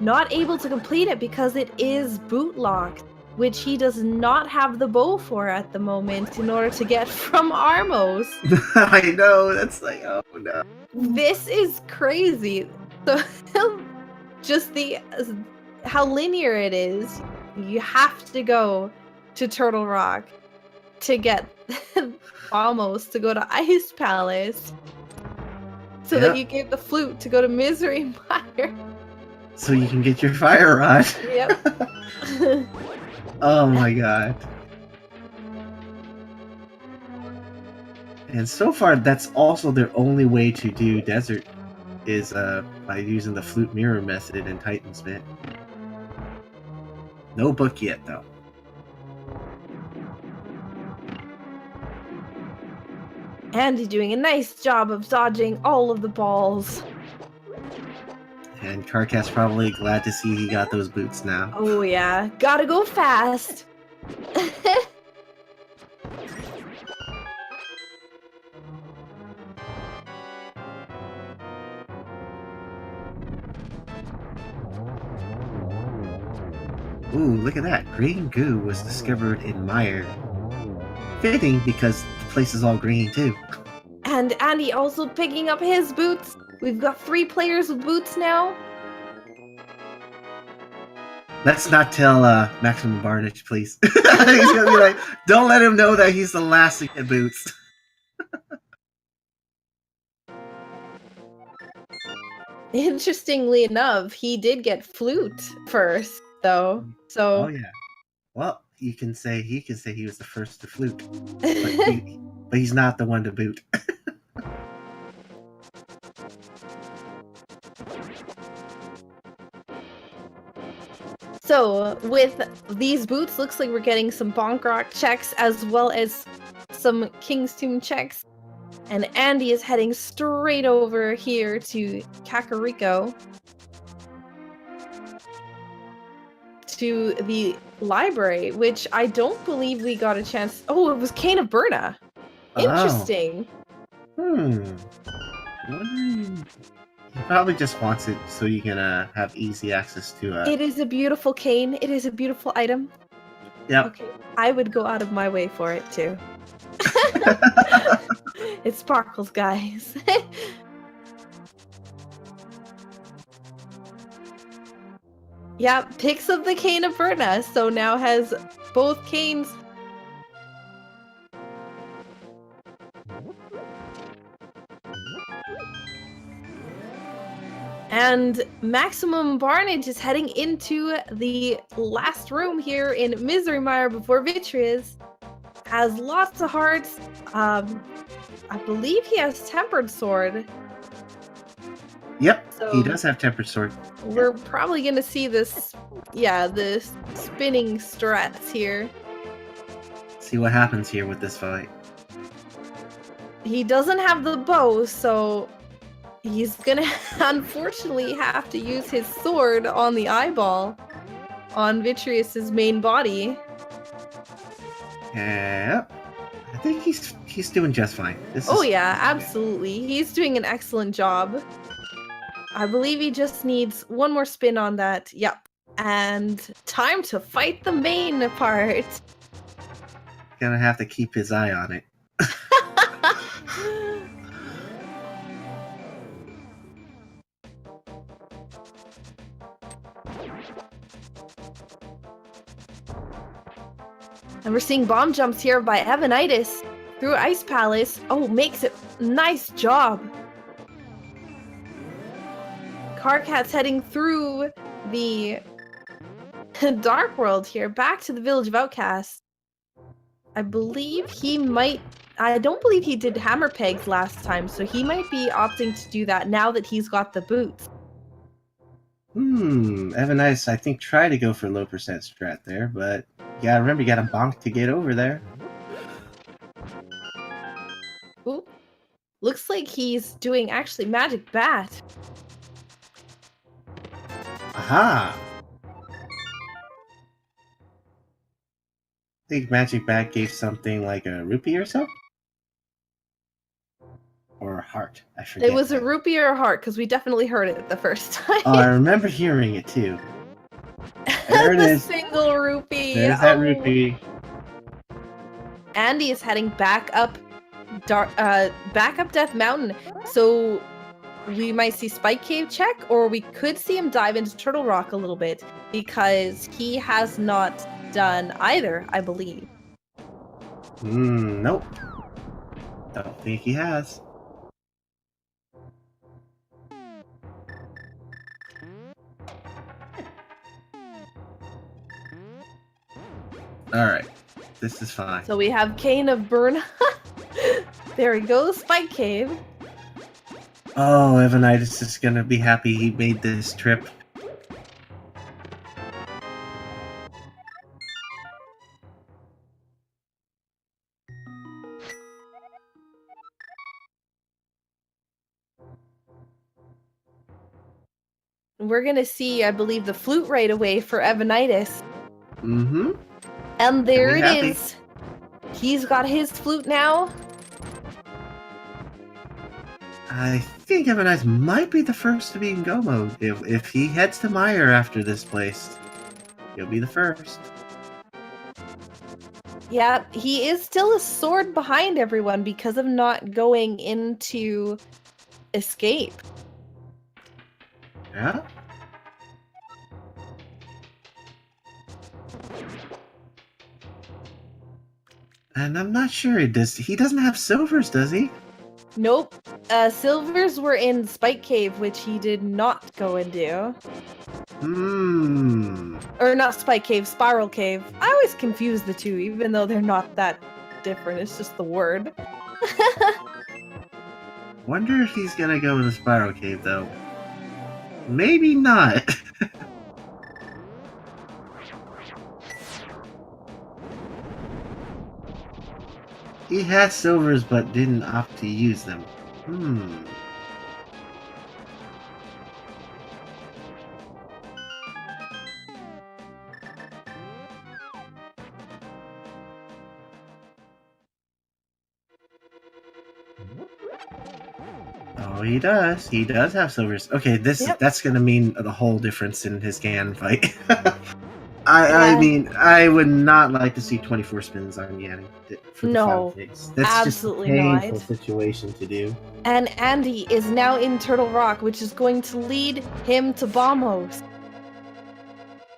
not able to complete it because it is boot locked, which he does not have the bow for at the moment in order to get from Armos. I know, that's like, oh no. This is crazy. So just how linear it is. You have to go to Turtle Rock to get almost to go to Ice Palace so that you get the flute to go to Misery Mire. So you can get your fire rod. Yep. Oh my god. And so far, that's also their only way to do desert is by using the flute mirror method in Titan's Mint. No book yet, though. Andy doing a nice job of dodging all of the balls. And Karkat's probably glad to see he got those boots now. Oh yeah, gotta go fast. Ooh, look at that. Green goo was discovered in Mire. Fitting because the place is all green too. And Andy also picking up his boots. We've got 3 players with boots now. Let's not tell Maximum Barnage, please. He's gonna be like, don't let him know that he's the last to get boots. Interestingly enough, he did get flute first, though. So. Oh yeah. Well, he can say he was the first to flute, but he's not the one to boot. So with these boots, looks like we're getting some Bonk Rock checks as well as some King's Tomb checks. And Andy is heading straight over here to Kakariko to the library, which I don't believe we got a chance. Oh, it was Cane of Burna. Interesting. He probably just wants it so you can have easy access to it. It is a beautiful cane. It is a beautiful item. Yep. Okay, I would go out of my way for it too. It sparkles, guys. Yeah, picks up the Cane of Burna, so now has both canes. And Maximum Barnage is heading into the last room here in Misery Mire before Vitreous. Has lots of hearts. I believe he has Tempered Sword. Yep, So he does have Tempered Sword. we're probably gonna see this, the spinning strats here. See what happens here with this fight. He doesn't have the bow, so he's gonna unfortunately have to use his sword on the eyeball on Vitreous's main body. Yep. I think he's doing just fine. Yeah, absolutely. He's doing an excellent job. I believe he just needs one more spin on that. Yep. And time to fight the main part. Gonna have to keep his eye on it. And we're seeing bomb jumps here by Evanidus through Ice Palace. Oh, makes it. Nice job. Karkat's heading through the Dark World here, back to the Village of Outcasts. I believe he might... I don't believe he did hammer pegs last time, so he might be opting to do that now that he's got the boots. Evanidus, I think, tried to go for low percent strat there, but yeah, remember you got a bonk to get over there. Ooh. Looks like he's doing actually Magic Bat. Aha! I think Magic Bat gave something like a rupee or so? Or a heart, I forget. It was a rupee or a heart, because we definitely heard it the first time. Oh, I remember hearing it too. There it is. Single rupee. There's that rupee. Andy is heading back up Death Mountain. So we might see Spike Cave check, or we could see him dive into Turtle Rock a little bit, because he has not done either, I believe. Nope. Don't think he has. Alright. This is fine. So we have Cane of Burn. There he goes, Spike Cave. Oh, Evanidus is gonna be happy he made this trip. We're gonna see, I believe, the flute right away for Evanidus. Mm-hmm. And there it is. He's got his flute now. I think Evanidus might be the first to be in go mode. If he heads to Mire after this place, he'll be the first. Yeah, he is still a sword behind everyone because of not going into escape. Yeah? And I'm not sure he doesn't have silvers, does he? Nope. Silvers were in Spike Cave, which he did not go and do. Or not Spike Cave, Spiral Cave. I always confuse the two, even though they're not that different. It's just the word. Wonder if he's gonna go in the Spiral Cave, though. Maybe not. He has silvers, but didn't opt to use them. Oh, he does. He does have silvers. Okay, that's gonna mean the whole difference in his Ganon fight. I mean, I would not like to see 24 spins on Ganon for the final phase. That's absolutely just a painful situation to do. And Andy is now in Turtle Rock, which is going to lead him to Bombos.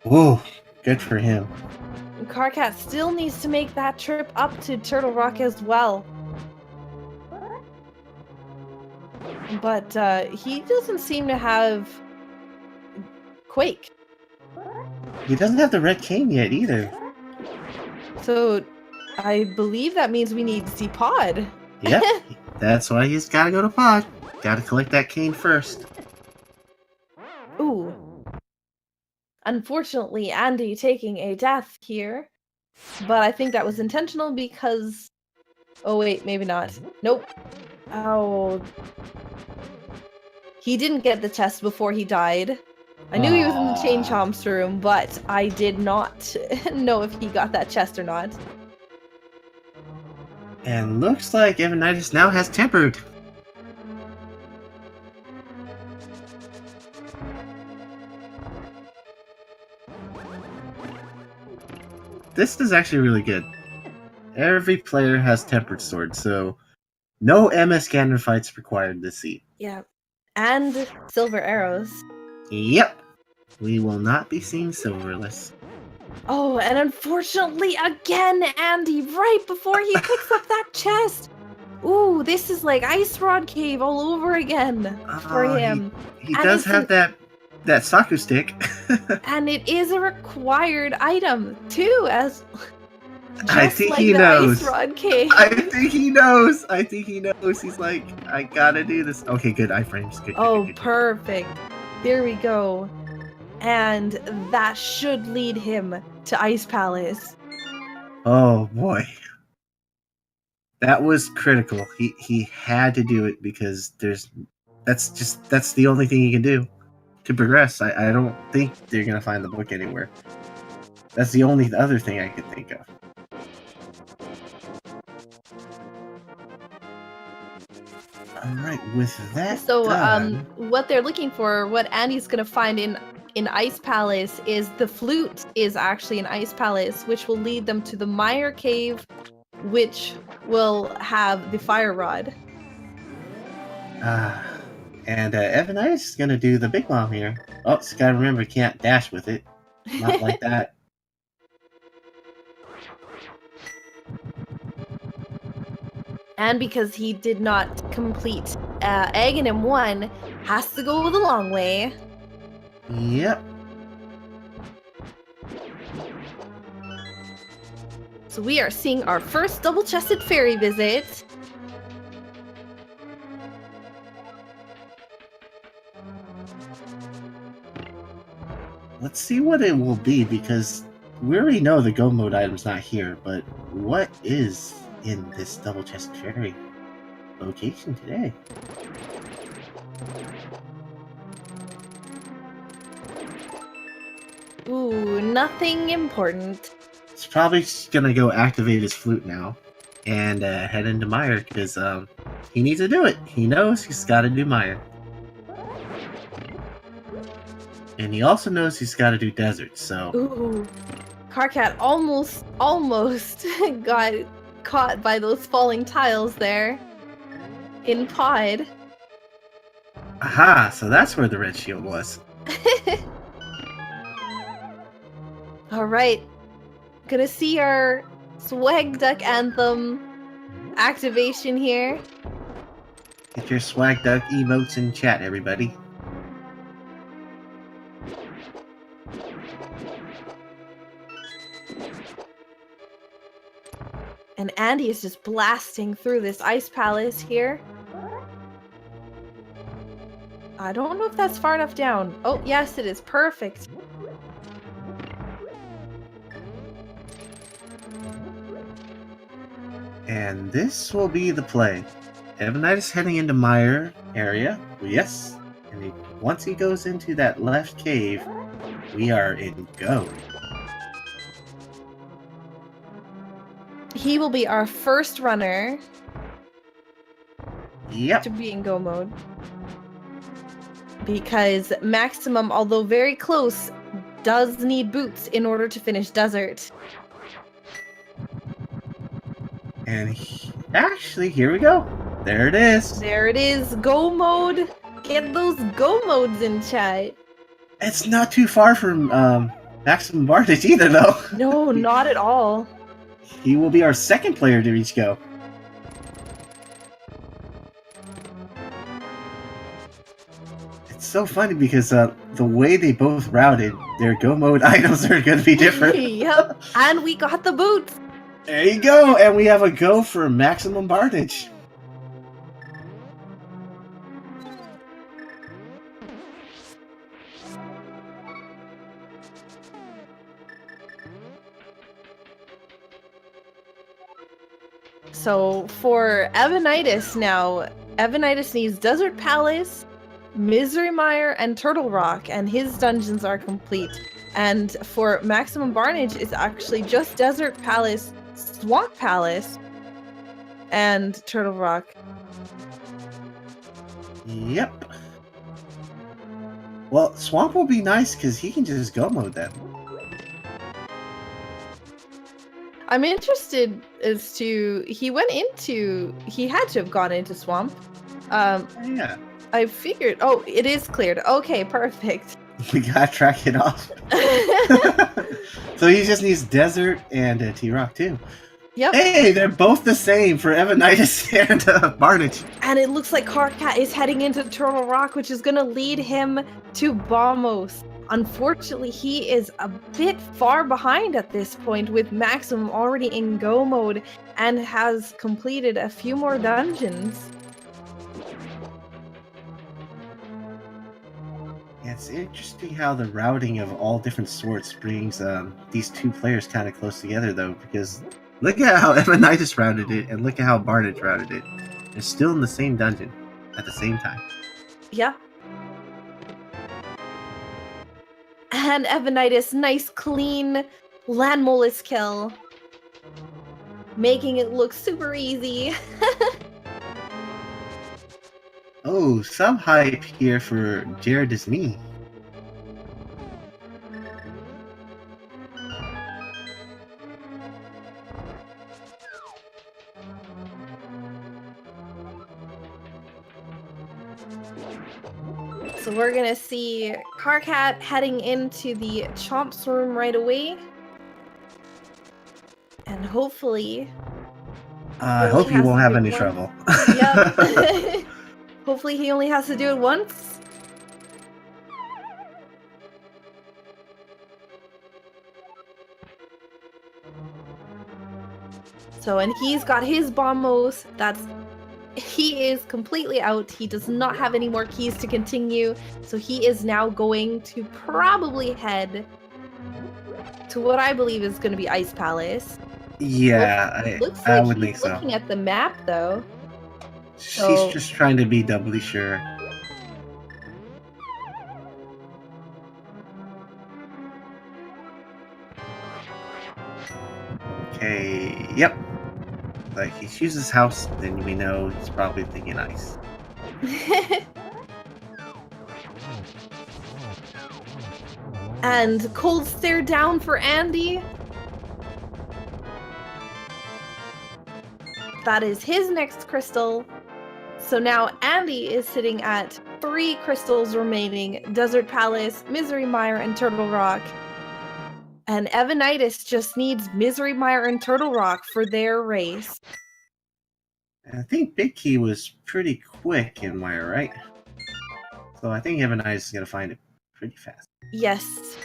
Whoa, good for him. Karkat still needs to make that trip up to Turtle Rock as well. But he doesn't seem to have Quake. He doesn't have the red cane yet either. So I believe that means we need the pod. Yep, that's why he's gotta go to pod. Gotta collect that cane first. Ooh. Unfortunately, Andy taking a death here. But I think that was intentional because... Oh wait, maybe not. Nope. Oh. He didn't get the chest before he died. I knew he was in the Chain Chomp's room, but I did not know if he got that chest or not. And looks like Evanidus now has tempered. This is actually really good. Every player has tempered sword, so no MS Ganon fights required this seat. Yeah. And silver arrows. Yep. We will not be seeing silverless. Oh, and unfortunately, again, Andy, right before he picks up that chest. Ooh, this is like Ice Rod Cave all over again for him. He does have that Saku stick. And it is a required item, too, as... I think like he the knows. Ice Rod Cave. I think he knows. I think he knows. He's like, I gotta do this. Okay, good iframes. Good. Good. Perfect. There we go. And that should lead him to Ice Palace. Oh boy, that was critical. He had to do it because that's the only thing he can do to progress. I don't think they're gonna find the book anywhere. That's the only other thing I could think of. Alright, with that done, what they're looking for, what Andy's gonna find in Ice Palace is the flute is actually an Ice Palace, which will lead them to the Mire Cave, which will have the Fire Rod. And Evanidus is gonna do the big bomb here. Oh, so gotta remember, can't dash with it. Not like that. And because he did not complete Aghanim 1, has to go the long way. Yep. So we are seeing our first double-chested fairy visit. Let's see what it will be, because we already know the go mode item's not here, but what is in this double-chested fairy location today? Ooh, nothing important. He's probably gonna go activate his flute now and head into Mire because he needs to do it. He knows he's got to do Mire, and he also knows he's got to do desert. So, ooh, Karkat almost got caught by those falling tiles there in pod. aha! So that's where the red shield was. All right, gonna see our Swag Duck Anthem activation here. Get your swag duck emotes in chat, everybody. And Andy is just blasting through this Ice Palace here. I don't know if that's far enough down. Oh, yes, it is. Perfect. And this will be the play. Evanidus heading into Mire area. Yes. And once he goes into that left cave, we are in go. He will be our first runner Yep. to be in go mode. Because Maximum, although very close, does need boots in order to finish Desert. And actually, here we go. There it is. There it is, go mode. Get those go modes in chat. It's not too far from Maximum Bardage either, though. No, not at all. He will be our second player to reach go. It's so funny because the way they both routed, their go mode items are going to be different. Yep, and we got the boots. There you go, and we have a go for maximum Bartage. So for Evanidus now, Evanidus needs Desert Palace, Misery Mire, and Turtle Rock, and his dungeons are complete. And for maximum Barnage, it's actually just Desert Palace, Swamp Palace, and Turtle Rock. Yep. Well, Swamp will be nice because he can just go mode them. I'm interested as to he had to have gone into Swamp. Yeah. I figured. Oh, it is cleared. Okay, perfect. We gotta track it off. So he just needs Desert and T-Rock too. Yep. Hey, they're both the same for Evanidus and Barnage. And it looks like Karkat is heading into Turtle Rock, which is going to lead him to Bombos. Unfortunately, he is a bit far behind at this point, with Maximum already in go mode and has completed a few more dungeons. Yeah, it's interesting how the routing of all different sorts brings these two players kind of close together, though, because look at how Evanidus routed it, and look at how Barnage routed it. They're still in the same dungeon at the same time. Yeah. And Evanidus, nice clean land mollusk kill, making it look super easy. Oh, some hype here for Jared is me. So we're gonna see Karkat heading into the Chomp's room right away. And hopefully... I hope you won't have any trouble. Yep. Hopefully he only has to do it once. So, and he's got his bombos. He is completely out. He does not have any more keys to continue. So he is now going to probably head to what I believe is going to be Ice Palace. Yeah, Looks I like would he's think so. looking at the map, though. She's just trying to be doubly sure. Okay, yep. Like, he chooses house, then we know he's probably thinking ice. And cold stare down for Andy. That is his next crystal. So now Andy is sitting at 3 crystals remaining: Desert Palace, Misery Mire, and Turtle Rock. And Evanidus just needs Misery Mire and Turtle Rock for their race. I think Big Key was pretty quick in Mire, right? So I think Evanidus is going to find it pretty fast. Yes.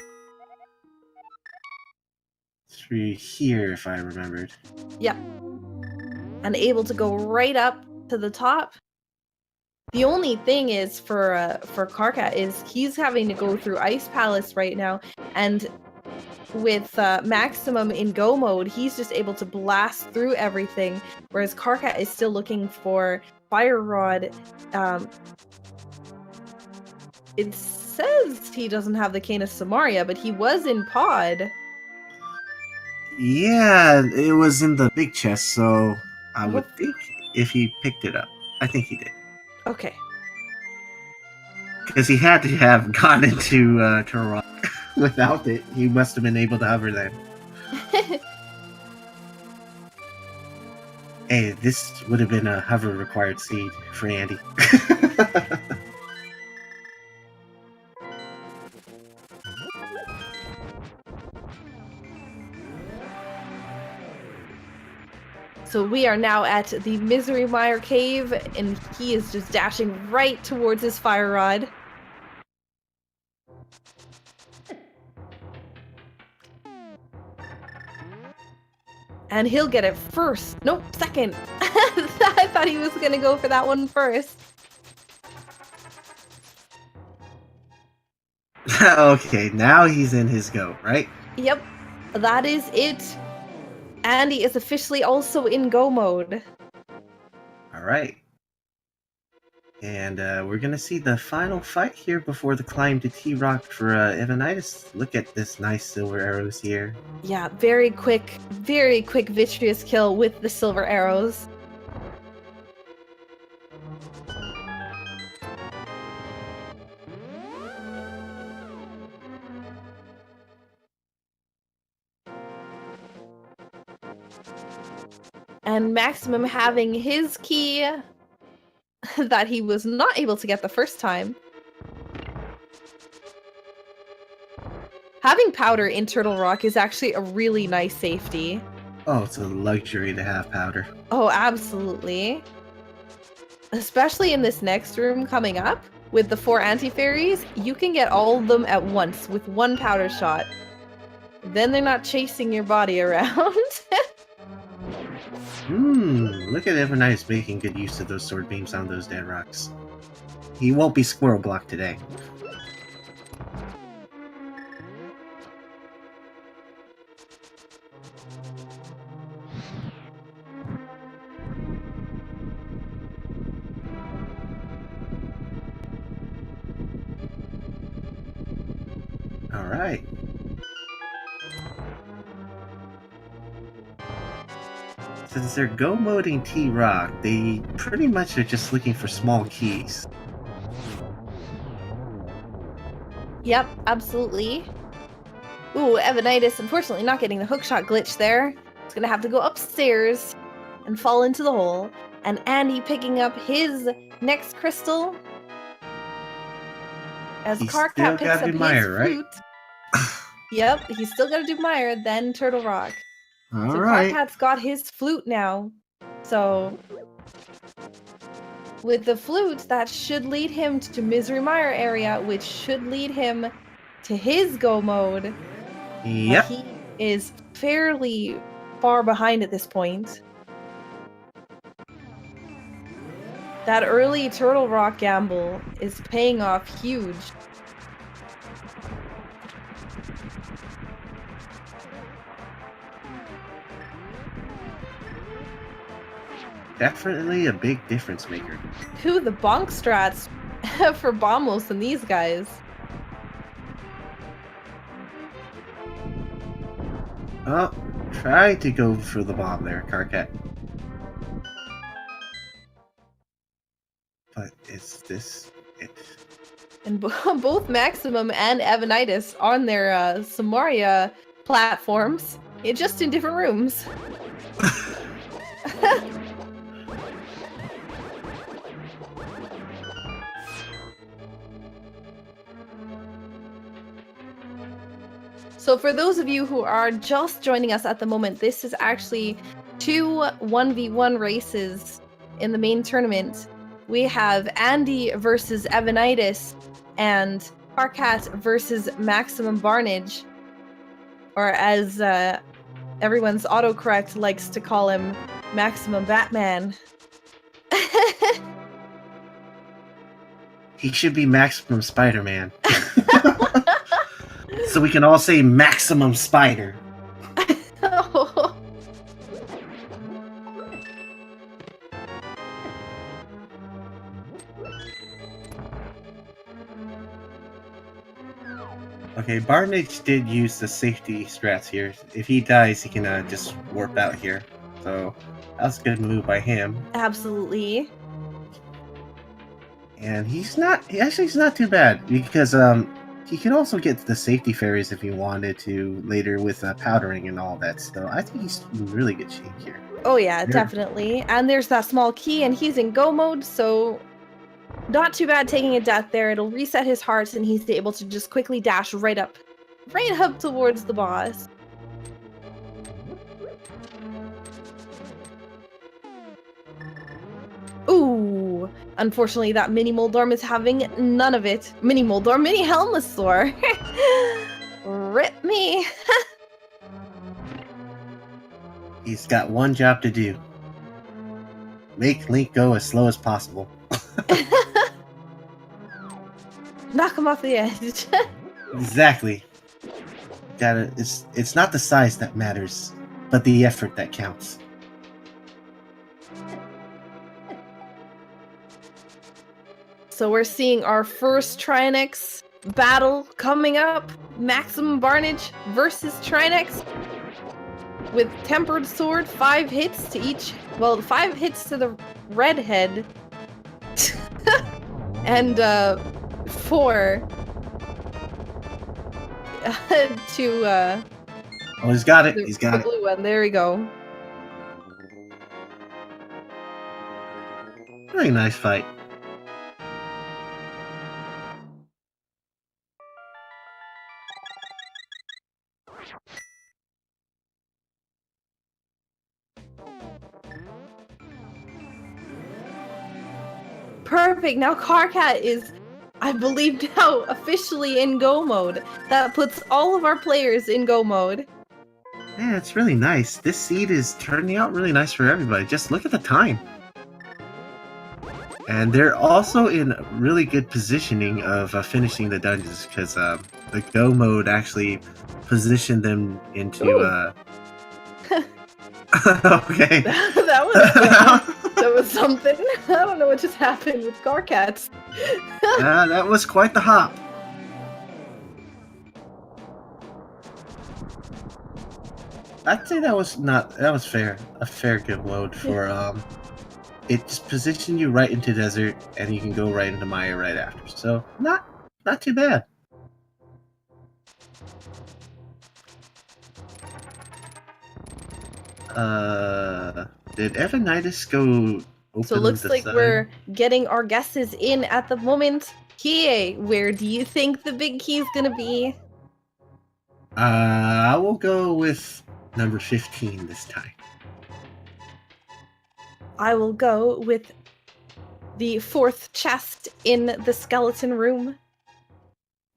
Through here, if I remembered. Yep. And able to go right up to the top. The only thing is for Karkat is he's having to go through Ice Palace right now, and with Maximum in go mode, he's just able to blast through everything, whereas Karkat is still looking for Fire Rod. It says he doesn't have the Cane of Samaria, but he was in Pod. Yeah, it was in the big chest, so I would think if he picked it up. I think he did. Okay. Because he had to have gone into Turtle. Without it, he must have been able to hover there. Hey, this would have been a hover required seed for Andy. So we are now at the Misery Mire Cave, and he is just dashing right towards his Fire Rod. And he'll get it first. Nope, second. I thought he was gonna go for that one first. Okay, now he's in his go, right? Yep, that is it. Andy is officially also in go mode. All right. And we're going to see the final fight here before the climb to T-Rock for Evanidus. Look at this nice silver arrows here. Yeah, very quick vitreous kill with the silver arrows. And Maximum having his key that he was not able to get the first time. Having powder in Turtle Rock is actually a really nice safety. Oh, it's a luxury to have powder. Oh, absolutely. Especially in this next room coming up with the 4 anti-fairies, you can get all of them at once with one powder shot. Then they're not chasing your body around. Look at Evanidus making good use of those sword beams on those dead rocks. He won't be squirrel blocked today. Alright. Since they're go-moding T-Rock, they pretty much are just looking for small keys. Yep, absolutely. Ooh, Evanidus unfortunately not getting the hookshot glitch there. He's gonna have to go upstairs and fall into the hole. And Andy picking up his next crystal. As He's Karkat still picks up gotta his do Meyer, right? flute. Yep, he's still gotta do Meyer, then Turtle Rock. So Alright. Karkat's got his flute now. So with the flute, that should lead him to Misery Mire area, which should lead him to his go mode. Yep. He is fairly far behind at this point. That early Turtle Rock gamble is paying off huge. Definitely a big difference maker. Who the bonk strats for Bombos and these guys. Oh, try to go for the bomb there, Karkat. But is this it? And both Maximum and Evanidus on their Samaria platforms, just in different rooms. So for those of you who are just joining us at the moment, this is actually 2 1v1 races in the main tournament. We have Andy versus Evanidus and Karkat versus Maximum Barnage, or as everyone's autocorrect likes to call him, Maximum Batman. He should be Maximum Spider-Man. So we can all say Maximum Spider. Oh. Okay, Barnage did use the safety strats here. If he dies, he can just warp out here. So that was a good move by him. Absolutely. And he's not too bad because he can also get the safety fairies if he wanted to later with powdering and all that. So I think he's in really good shape here. Oh yeah, definitely. And there's that small key and he's in go mode, so not too bad taking a death there. It'll reset his heart and he's able to just quickly dash right up towards the boss. Ooh, unfortunately that Mini Moldorm is having none of it. Mini Moldorm, Mini Helmosaur. Rip me. He's got one job to do. Make Link go as slow as possible. Knock him off the edge. Exactly. It's not the size that matters, but the effort that counts. So we're seeing our first Trinex battle coming up. Maximum Barnage versus Trinex. With Tempered Sword, 5 hits to each. Well, 5 hits to the red head. And 4 to Oh, he's got it. He's got the it. blue one. There we go. Really nice fight. Perfect. Now Karkat is, I believe, now officially in Go mode. That puts all of our players in Go mode. Yeah, it's really nice. This seed is turning out really nice for everybody. Just look at the time. And they're also in really good positioning of finishing the dungeons because the Go mode actually positioned them into. Okay. that was something. I don't know what just happened with Karkats. That was quite the hop. I'd say that was fair. A fair good load for it just positioned you right into desert and you can go right into Maya right after. So not too bad. Did Evanidus go open So it looks the like side? we're getting our guesses in at the moment. Kie, where do you think the big key is gonna be? I will go with number 15 this time. I will go with the 4th chest in the skeleton room.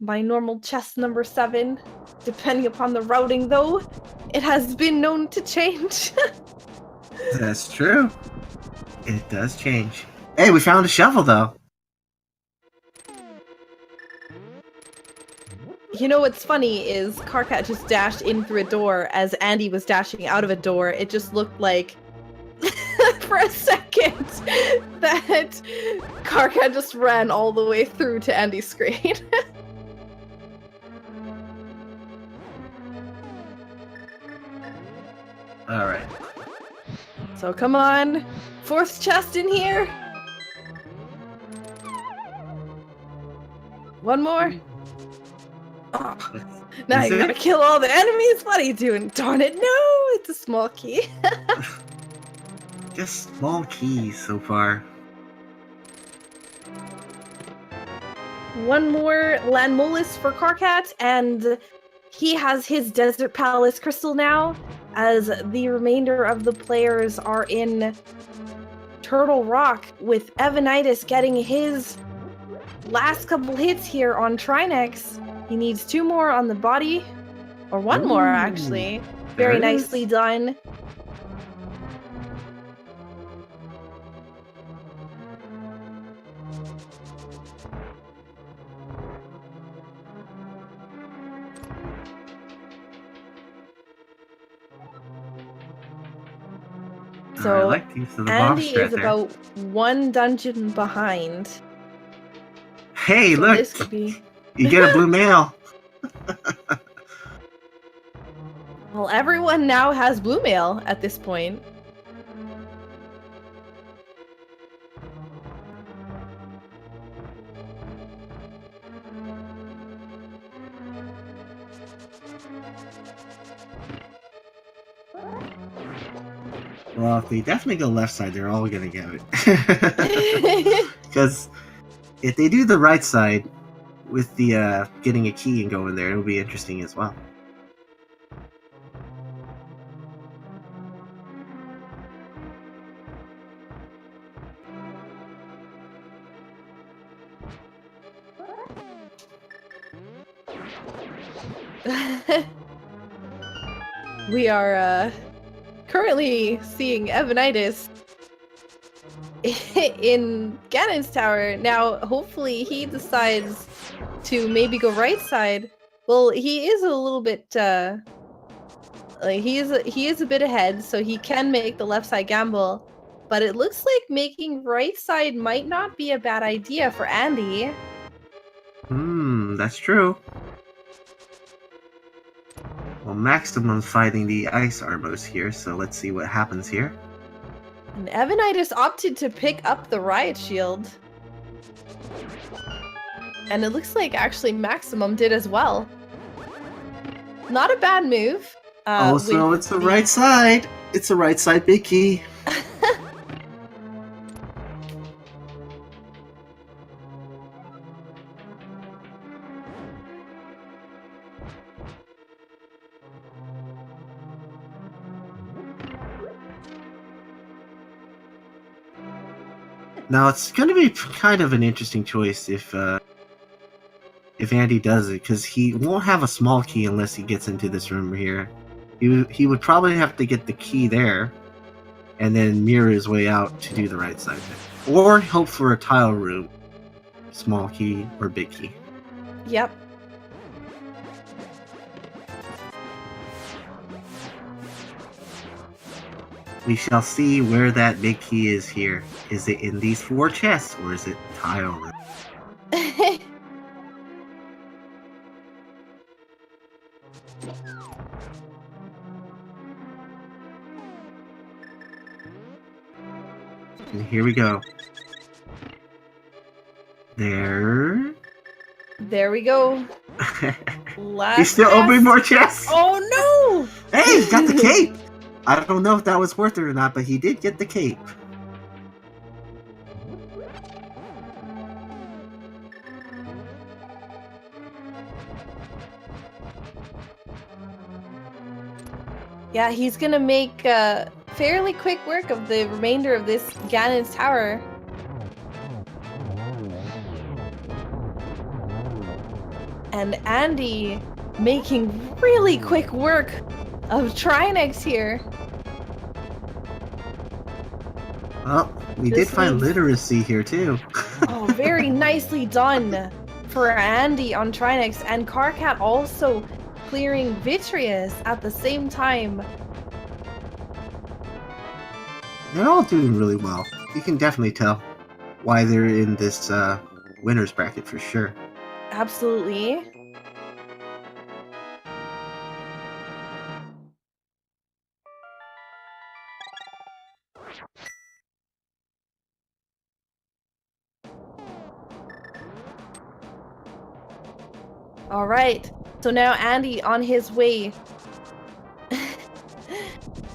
My normal chest number 7. Depending upon the routing, though, it has been known to change. That's true. It does change. Hey, we found a shovel, though. You know what's funny is Karkat just dashed in through a door as Andy was dashing out of a door. It just looked like, for a second, that Karkat just ran all the way through to Andy's screen. Alright. So come on, 4th chest in here. One more. Oh, now you gotta kill all the enemies. What are you doing? Darn it! No, it's a small key. Just small keys so far. One more Landmolus for Karkat, and he has his Desert Palace crystal now, as the remainder of the players are in Turtle Rock, with Evanidus getting his last couple hits here on Trinex. He needs 2 more on the body, or 1 more actually. Very nicely done. So I like the use of the bomb Andy strat is there. about 1 dungeon behind. Hey, So look! this could be... You get a blue mail! Well, everyone now has blue mail at this point. Well, if they definitely go left side, they're all gonna get it. Because if they do the right side with the getting a key and going there, it'll be interesting as well. We are currently seeing Evanidus in Ganon's tower. Now, hopefully he decides to maybe go right side. Well, he is a little bit, like he is a bit ahead, so he can make the left side gamble. But it looks like making right side might not be a bad idea for Andy. That's true. Well, Maximum's fighting the Ice Arbos here, so let's see what happens here. And Evanidus opted to pick up the Riot Shield. And it looks like actually Maximum did as well. Not a bad move. Also, it's the right side. It's the right side big key. Now, it's going to be kind of an interesting choice if Andy does it, because he won't have a small key unless he gets into this room here. He would probably have to get the key there, and then mirror his way out to do the right side thing. Or hope for a tile room, small key or big key. Yep. We shall see where that big key is here. Is it in these 4 chests, or is it tile room? And here we go. There. There we go. He's still opening more chests. Oh no! Hey, he got the cape. I don't know if that was worth it or not, but he did get the cape. Yeah, he's gonna make fairly quick work of the remainder of this Ganon's tower. And Andy making really quick work of Trinex here. Well, we did find literacy here too. Oh, very nicely done for Andy on Trinex, and Karkat also clearing Vitreous at the same time. They're all doing really well. You can definitely tell why they're in this winner's bracket for sure. Absolutely. All right, so now Andy on his way.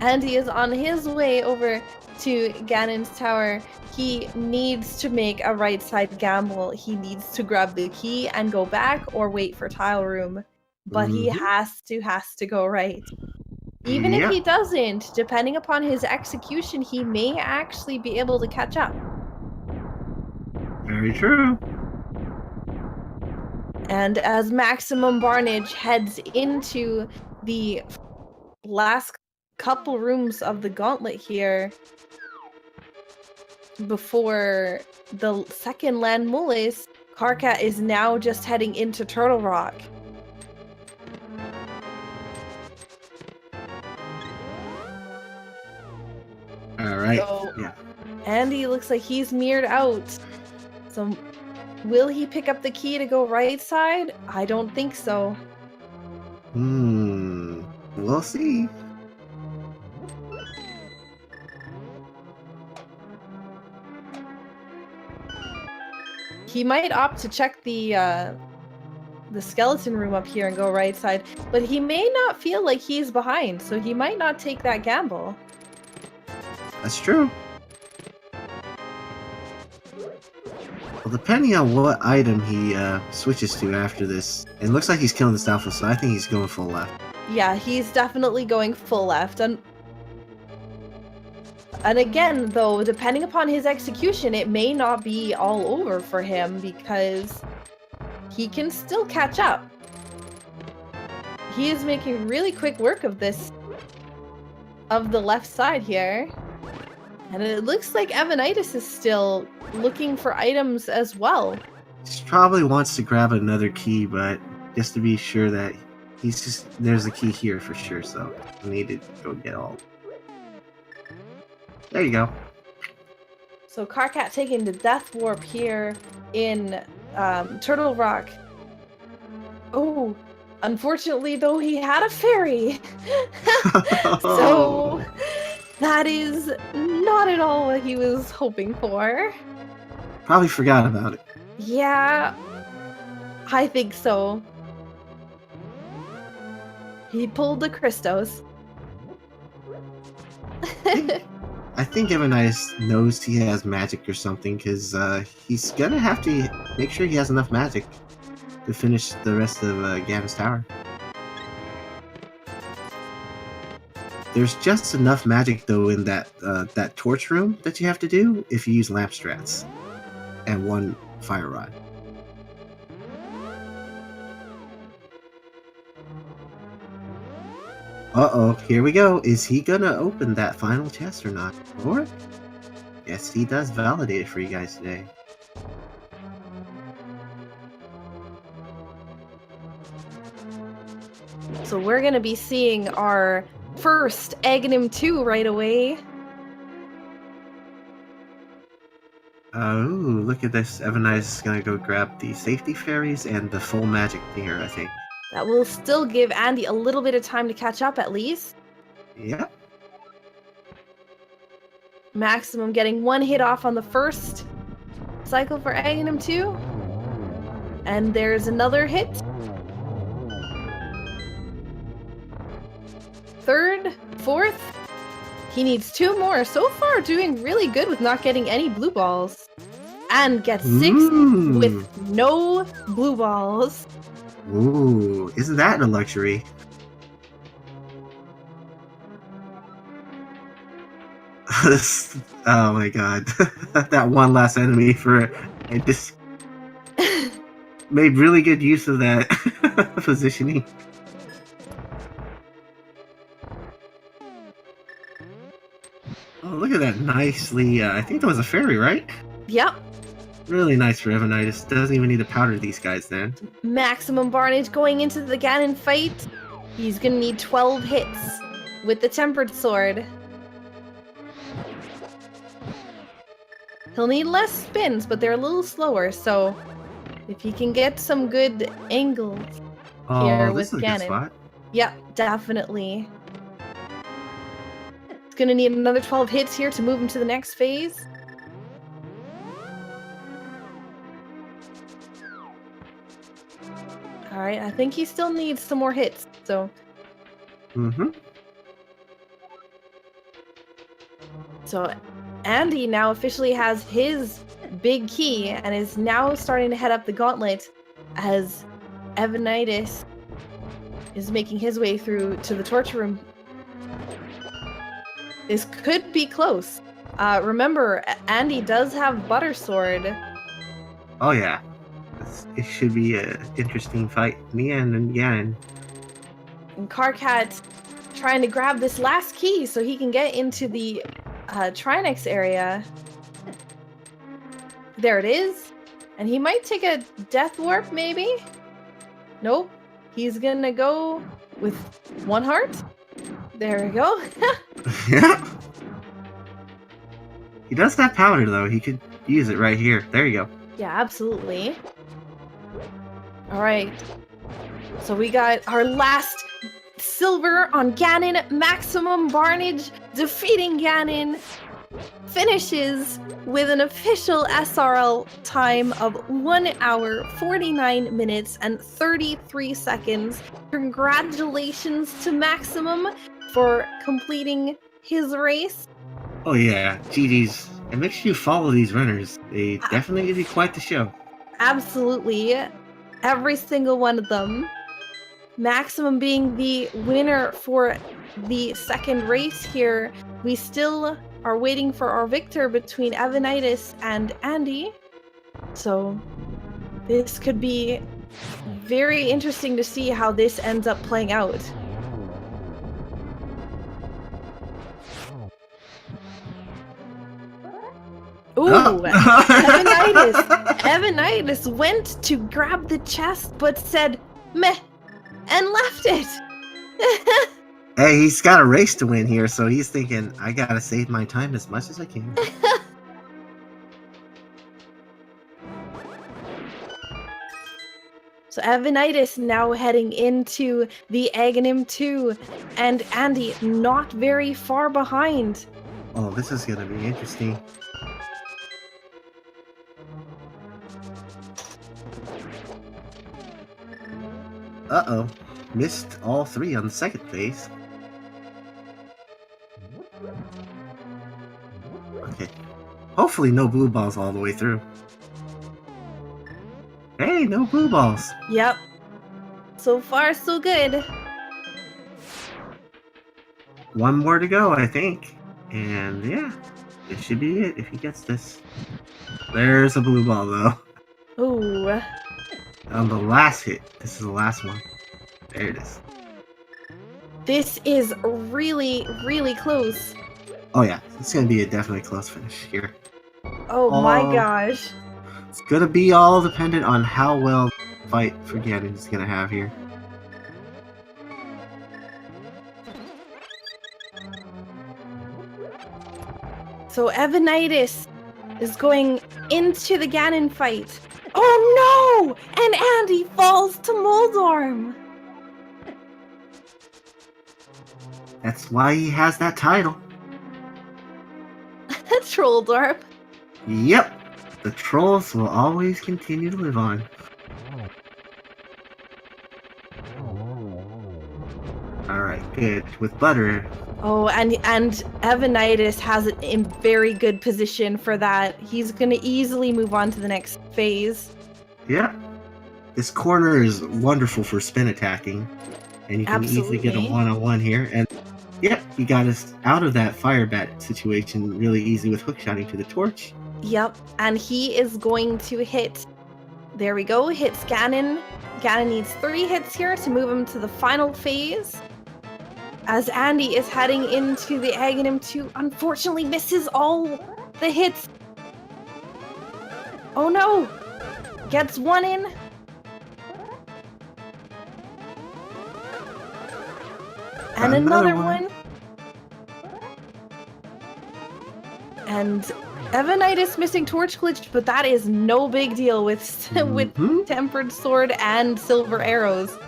Andy is on his way over to Ganon's tower. He needs to make a right side gamble. He needs to grab the key and go back or wait for tile room. But he has to go right. Even if he doesn't, depending upon his execution, he may actually be able to catch up. Very true. And as Maximum Barnage heads into the last couple rooms of the gauntlet here, before the second Land Mullis, Karkat is now just heading into Turtle Rock. Alright, So, yeah. Andy looks like he's mirrored out. So, will he pick up the key to go right side? I don't think so. We'll see. He might opt to check the skeleton room up here and go right side, but he may not feel like he's behind, so he might not take that gamble. That's true. Well, depending on what item he switches to after this, it looks like he's killing this alpha, so I think he's going full left. Yeah, he's definitely going full left. And again, though, depending upon his execution, it may not be all over for him because he can still catch up. He is making really quick work of this of the left side here. And it looks like Evanidus is still looking for items as well. He probably wants to grab another key, but just to be sure that there's a key here for sure, so I need to go get all. There you go. So Karkat taking the Death Warp here in Turtle Rock. Oh, unfortunately though, he had a fairy. So that is not at all what he was hoping for. Probably forgot about it. Yeah, I think so. He pulled the Christos. I think Evanidus knows he has magic or something, because he's gonna have to make sure he has enough magic to finish the rest of Ganon's tower. There's just enough magic though in that torch room that you have to do if you use lamp strats and one fire rod. Uh-oh, here we go. Is he gonna open that final chest or not? Or? Yes, he does validate it for you guys today. So we're gonna be seeing our first Aghanim 2 right away. Oh, look at this. Evanidus is gonna go grab the safety fairies and the full magic here, I think. That will still give Andy a little bit of time to catch up at least. Yep. Maximum getting one hit off on the first cycle for Aghanim 2. And there's another hit. Third, fourth. He needs 2 more. So far, doing really good with not getting any blue balls. And gets 6 with no blue balls. Ooh, isn't that a luxury? Oh my god. That one last enemy I just made really good use of that positioning. Oh, look at that nicely. I think that was a fairy, right? Yep. Really nice for Evanidus. Doesn't even need to powder these guys then. Maximum Barnage going into the Ganon fight. He's gonna need 12 hits with the Tempered Sword. He'll need less spins, but they're a little slower, so if he can get some good angles here with this is a Ganon. good spot. Yep, definitely. It's gonna need another 12 hits here to move him to the next phase. Alright, I think he still needs some more hits, so. So, Andy now officially has his big key and is now starting to head up the gauntlet as Evanidus is making his way through to the torture room. This could be close. Remember, Andy does have Butter Sword. Oh yeah. It should be an interesting fight in the end, and Ganon. And Karkat trying to grab this last key so he can get into the Trinex area. There it is. And he might take a Death Warp, maybe? Nope. He's gonna go with 1 heart. There we go. Yeah. He does have powder, though. He could use it right here. There you go. Yeah, absolutely. Alright. So we got our last silver on Ganon. Maximum Barnage defeating Ganon. Finishes with an official SRL time of 1 hour, 49 minutes, and 33 seconds. Congratulations to Maximum for completing his race. Oh yeah, GG's. And make sure you follow these runners. They definitely give you quite the show. Absolutely. Every single one of them. Maximum being the winner for the second race here. We still are waiting for our victor between Evanidus and Andy. So this could be very interesting to see how this ends up playing out. Ooh, Oh. Evanidus went to grab the chest, but said meh and left it. Hey, he's got a race to win here, so he's thinking, I gotta save my time as much as I can. So Evanidus now heading into the Aghanim 2, and Andy not very far behind. Oh, this is gonna be interesting. Uh-oh. Missed all three on the second phase. Okay. Hopefully no blue balls all the way through. Hey, no blue balls. Yep. So far, so good. One more to go, I think. And yeah, this should be it if he gets this. There's a blue ball, though. Ooh. On the last hit. This is the last one. There it is. This is really, really close. Oh yeah, it's gonna be a definitely close finish here. Oh my gosh. It's gonna be all dependent on how well the fight for Ganon is gonna have here. So Evanidus is going into the Ganon fight. Oh no! And Andy falls to Moldorm. That's why he has that title. Trolldorp. Yep, the trolls will always continue to live on. Alright, good. With butter. Oh, and Evanidus has it in very good position for that. He's gonna easily move on to the next phase. Yeah. This corner is wonderful for spin attacking. And you can easily get a one-on-one here. And yeah, he got us out of that fire bat situation really easy with hookshotting to the torch. Yep, and he is going to hit. There we go, hits Ganon. Ganon needs 3 hits here to move him to the final phase. As Andy is heading into the Aghanim 2, unfortunately misses all the hits. Oh no! Gets 1 in. And another one. And Evanidus missing torch glitch, but that is no big deal with with tempered sword and silver arrows.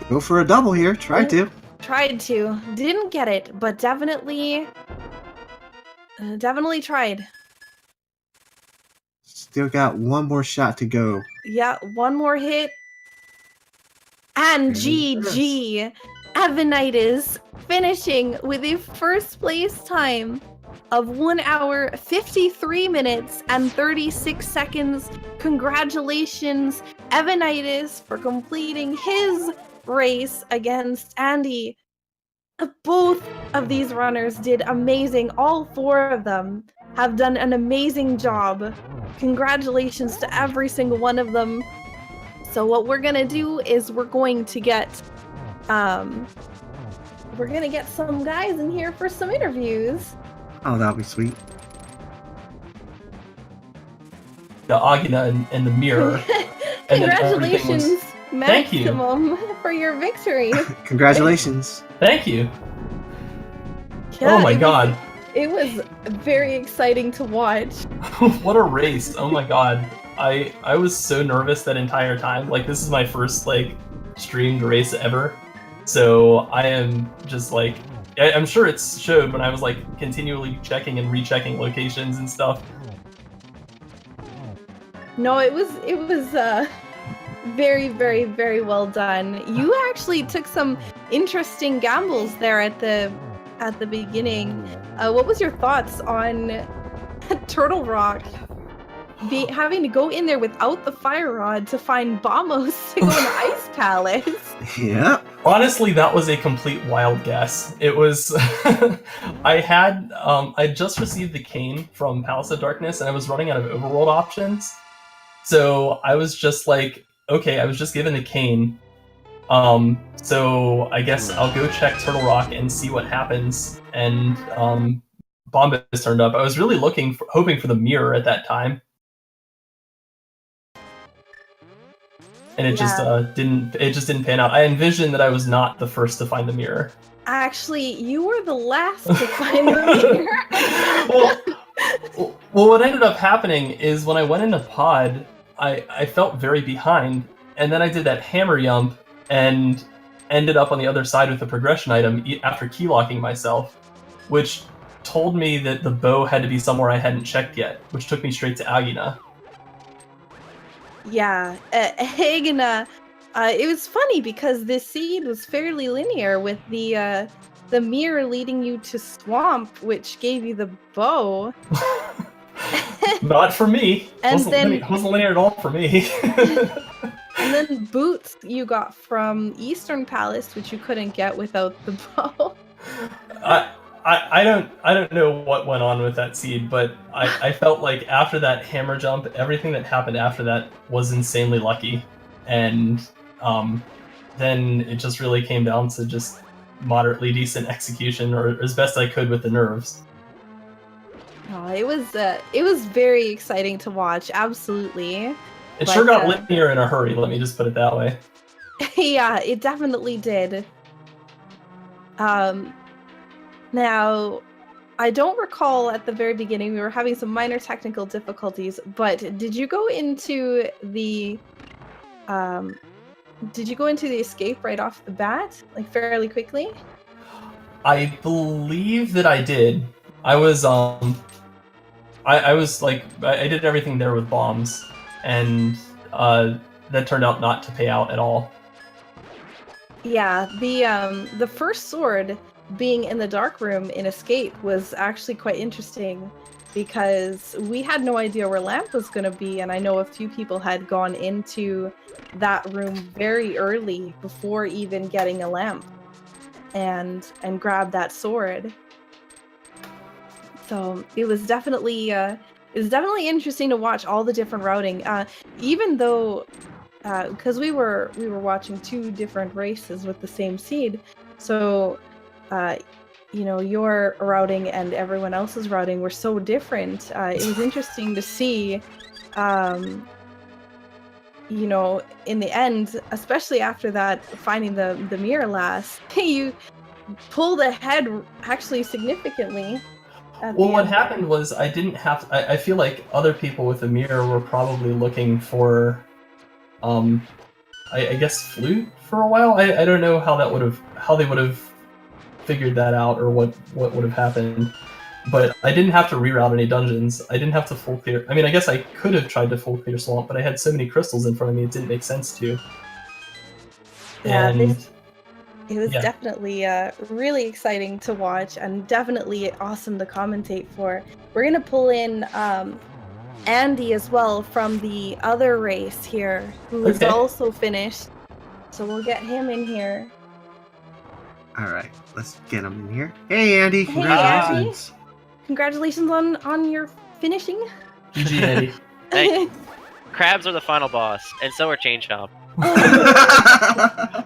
Go for a double here. Tried to. Didn't get it, but definitely tried. Still got one more shot to go. Yeah, one more hit. And GG. Evanidus finishing with a first place time of 1 hour, 53 minutes, and 36 seconds. Congratulations, Evanidus, for completing his race against Andy. Both of these runners did amazing. All 4 of them have done an amazing job. Congratulations to every single one of them. So what we're gonna do is we're going to get some guys in here for some interviews. Oh, that'll be sweet. The Agina and the mirror. Congratulations, Thank you. Maximum, for your victory. Congratulations. Thank you. Yeah, oh my god. It was very exciting to watch. What a race. Oh my god. I was so nervous that entire time. Like, this is my first, like, streamed race ever. So I am just, like, I'm sure it's showed when I was, like, continually checking and rechecking locations and stuff. No, it was very, very, very well done. You actually took some interesting gambles there at the beginning. What was your thoughts on Turtle Rock having to go in there without the fire rod to find Bombos to go in the Ice Palace? Yeah. Honestly, that was a complete wild guess. It was I just received the cane from Palace of Darkness and I was running out of overworld options. So I was just like, okay, I was just given the cane. So I guess I'll go check Turtle Rock and see what happens. And Bombus turned up. I was really hoping for the mirror at that time. And it just didn't pan out. I envisioned that I was not the first to find the mirror. Actually, you were the last to find the mirror. Well, what ended up happening is when I went into pod, I felt very behind, and then I did that hammer jump and ended up on the other side with the progression item after keylocking myself, which told me that the bow had to be somewhere I hadn't checked yet, which took me straight to Agina. Yeah, Agina. It was funny because this seed was fairly linear with the mirror leading you to Swamp, which gave you the bow. Not for me. And It wasn't linear at all for me. And then boots you got from Eastern Palace, which you couldn't get without the bow. I don't know what went on with that seed, but I felt like after that hammer jump, everything that happened after that was insanely lucky, and then it just really came down to just moderately decent execution, or as best I could with the nerves. Oh, it was very exciting to watch, absolutely. It sure got linear in a hurry, let me just put it that way. Yeah, it definitely did. Now, I don't recall at the very beginning, we were having some minor technical difficulties, but did you go into the escape right off the bat, like fairly quickly? I believe that I did. I was I was like, I did everything there with bombs, and that turned out not to pay out at all. Yeah, the first sword being in the dark room in Escape was actually quite interesting because we had no idea where Lamp was going to be, and I know a few people had gone into that room very early before even getting a lamp and grabbed that sword. So it was definitely interesting to watch all the different routing, even though because we were watching two different races with the same seed, so your routing and everyone else's routing were so different. It was interesting to see, in the end, especially after that, finding the mirror last, you pulled ahead actually significantly. Well, what happened was I didn't have. I feel like other people with the mirror were probably looking for, I guess, flute for a while. I don't know how they would have figured that out, or what would have happened. But I didn't have to reroute any dungeons. I didn't have to full clear. I mean, I guess I could have tried to full clear Swamp, but I had so many crystals in front of me, it didn't make sense to. Yeah, and it was definitely really exciting to watch, and definitely awesome to commentate for. We're gonna pull in Andy as well from the other race here, who is also finished. So we'll get him in here. All right, let's get him in here. Hey, Andy! Congratulations! Hey, congratulations on your finishing. GG, Andy. Hey, crabs are the final boss, and so are Chain Chomp.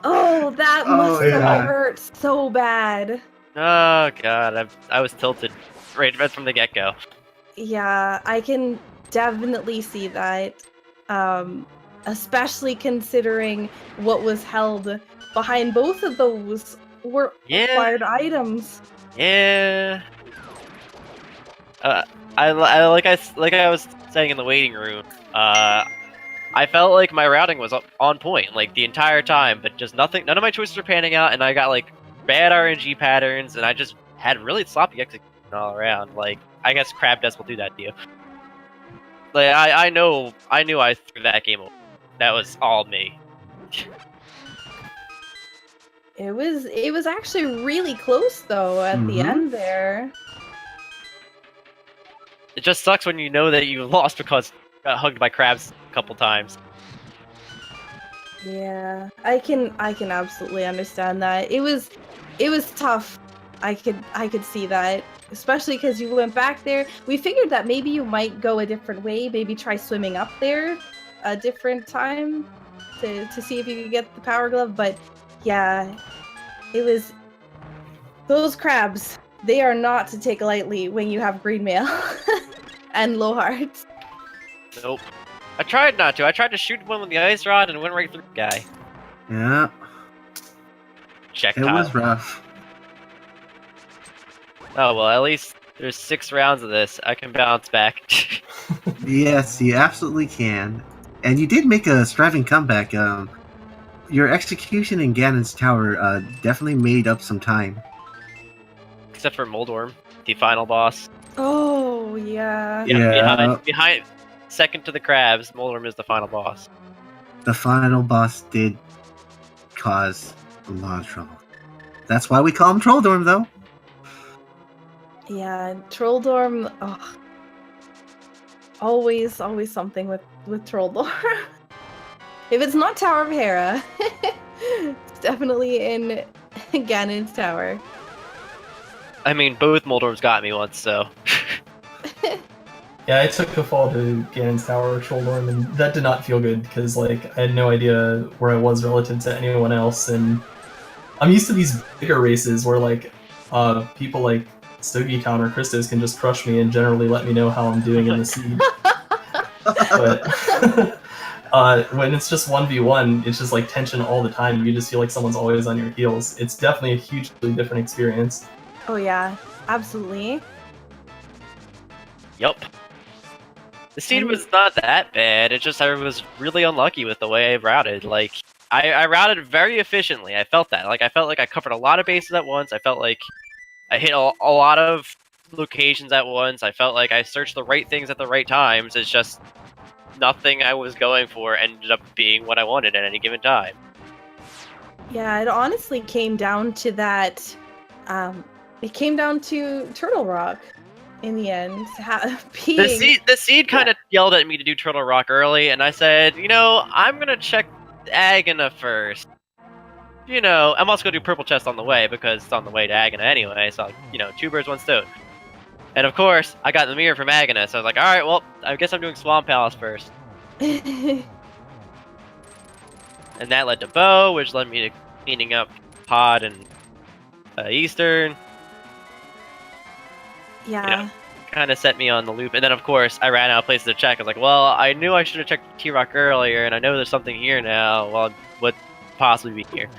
Oh, that must have hurt so bad. Oh god, I was tilted right from the get-go. Yeah, I can definitely see that, especially considering what was held behind both of those were acquired items. Yeah. I like I was saying in the waiting room. I felt like my routing was on point like the entire time, but just none of my choices were panning out, and I got like bad RNG patterns, and I just had really sloppy execution all around. Like, I guess Crab Death will do that to you. Like, I knew I threw that game away. That was all me. It was actually really close though at the end there. It just sucks when you know that you lost because you got hugged by crabs a couple times. Yeah, I can absolutely understand that. It was tough. I could see that, especially because you went back there. We figured that maybe you might go a different way, maybe try swimming up there a different time to see if you could get the power glove, but yeah, it was those crabs. they are not to take lightly when you have green mail and low hearts. Nope. I tried not to. I tried to shoot one with the ice rod and went right through the guy. Yeah, Check it tile. was rough. Oh, well, at least there's 6 rounds of this. I can bounce back. Yes, you absolutely can. And you did make a striving comeback. Your execution in Ganon's Tower definitely made up some time. Except for Moldorm, the final boss. Oh, yeah. Yeah. Behind, second to the crabs, Moldorm is the final boss. The final boss did cause a lot of trouble. That's why we call him Trolldorm, though. Yeah, Trolldorm. Oh, always something with Trolldorm. If it's not Tower of Hera, it's definitely in Ganon's Tower. I mean, both Moldorms got me once, so. Yeah, I took a fall to Ganon's Tower or Trolldorm, and that did not feel good because, like, I had no idea where I was relative to anyone else, and I'm used to these bigger races where, like, people like StogiCon or Christos can just crush me and generally let me know how I'm doing in the siege. But when it's just 1v1, it's just like tension all the time. You just feel like someone's always on your heels. It's definitely a hugely different experience. Oh yeah, absolutely. Yup. The seed was not that bad, it's just I was really unlucky with the way I routed. Like, I routed very efficiently, I felt that. Like, I felt like I covered a lot of bases at once, I felt like I hit a lot of locations at once, I felt like I searched the right things at the right times, it's just nothing I was going for ended up being what I wanted at any given time. Yeah, it honestly came down to that, it came down to Turtle Rock. In the end, the seed kind of yelled at me to do Turtle Rock early, and I said, you know, I'm gonna check Agana first. You know, I'm also gonna do Purple Chest on the way because it's on the way to Agana anyway. So, you know, 2 birds, 1 stone. And of course, I got the mirror from Agana, so I was like, all right, well, I guess I'm doing Swamp Palace first. And that led to Bow, which led me to cleaning up Pod and Eastern. Yeah. You know, kind of set me on the loop. And then, of course, I ran out of places to check. I was like, well, I knew I should have checked T-Rock earlier, and I know there's something here now. Well, what possibly be here?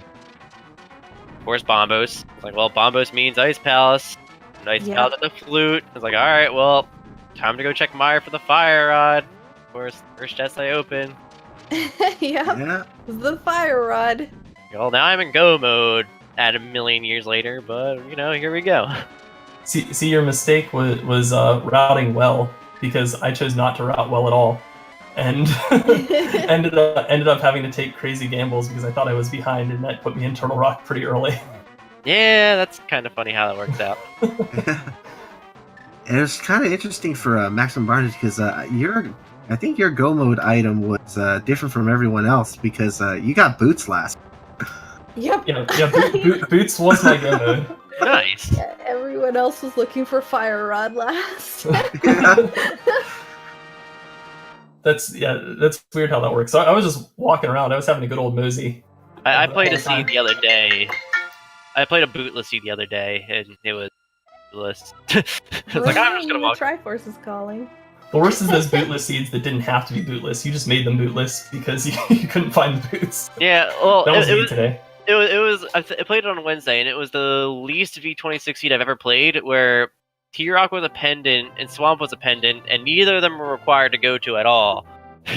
Of course, Bombos. I was like, well, Bombos means Ice Palace. And Ice Palace at the flute. I was like, alright, well, time to go check Meyer for the Fire Rod. Of course, first chest I open. Yeah. The Fire Rod. Well, now I'm in go mode at a million years later, but, you know, here we go. See, your mistake was routing well, because I chose not to route well at all, and ended up having to take crazy gambles because I thought I was behind, and that put me in Turtle Rock pretty early. Yeah, that's kind of funny how that works out. And it's kind of interesting for Maximum Barnage because I think your go mode item was different from everyone else because you got boots last. Yep. Yeah. Boots was my go mode. Nice. Yeah, everyone else was looking for Fire Rod last. That's weird how that works. So I was just walking around. I was having a good old mosey. I played a seed the other day. I played a bootless seed the other day, and it was bootless. I was like, I'm just gonna walk. Triforce is calling. The worst is those bootless seeds that didn't have to be bootless. You just made them bootless because you couldn't find the boots. Yeah, well, that was me today. It was. I played it on Wednesday, and it was the least V26 seed I've ever played, where T-Rock was a pendant and Swamp was a pendant, and neither of them were required to go to at all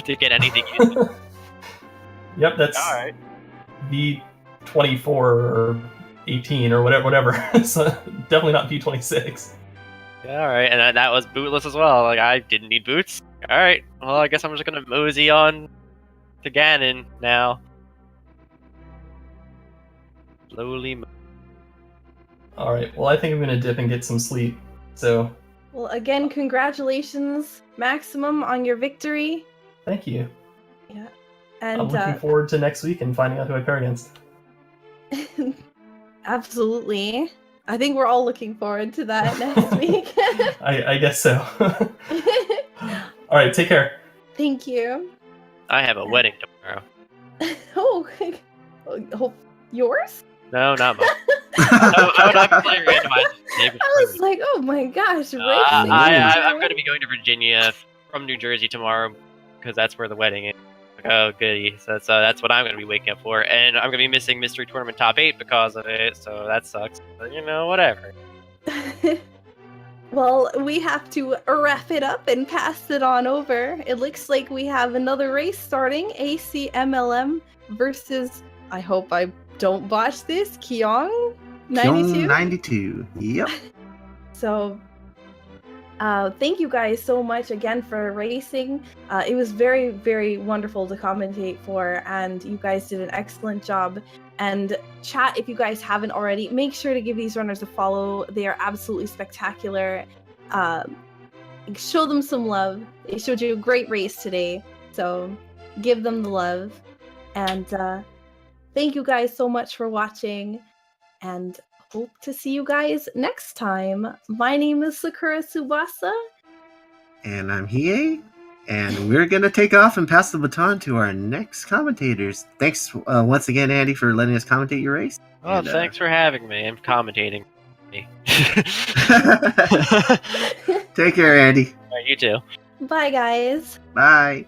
to get anything used. Yep, that's all right. V24 or 18 or whatever. So definitely not V26. All right, and that was bootless as well. Like, I didn't need boots. All right, well, I guess I'm just gonna mosey on to Ganon now. Slowly. All right. Well, I think I'm gonna dip and get some sleep. So. Well, again, congratulations, Maximum, on your victory. Thank you. Yeah, and I'm looking forward to next week and finding out who I pair against. Absolutely. I think we're all looking forward to that next week. I guess so. All right. Take care. Thank you. I have a wedding tomorrow. Oh, yours? No, not much. I would not play randomizer. I was like, oh my gosh, racing. I'm going to be going to Virginia from New Jersey tomorrow because that's where the wedding is. Like, oh, goody. So that's what I'm going to be waking up for. And I'm going to be missing Mystery Tournament Top 8 because of it, so that sucks. But, whatever. Well, we have to wrap it up and pass it on over. It looks like we have another race starting. ACMLM versus, I hope I don't botch this, Kyong 92? Kyong 92. Yep. So, thank you guys so much again for racing. It was very, very wonderful to commentate for, and you guys did an excellent job. And chat, if you guys haven't already, make sure to give these runners a follow. They are absolutely spectacular. Show them some love. They showed you a great race today, so give them the love. And thank you guys so much for watching, and hope to see you guys next time. My name is Sakura Tsubasa. And I'm Hiei. And we're going to take off and pass the baton to our next commentators. Thanks once again, Andy, for letting us commentate your race. Oh, And, thanks for having me. I'm commentating. Take care, Andy. All right, you too. Bye, guys. Bye.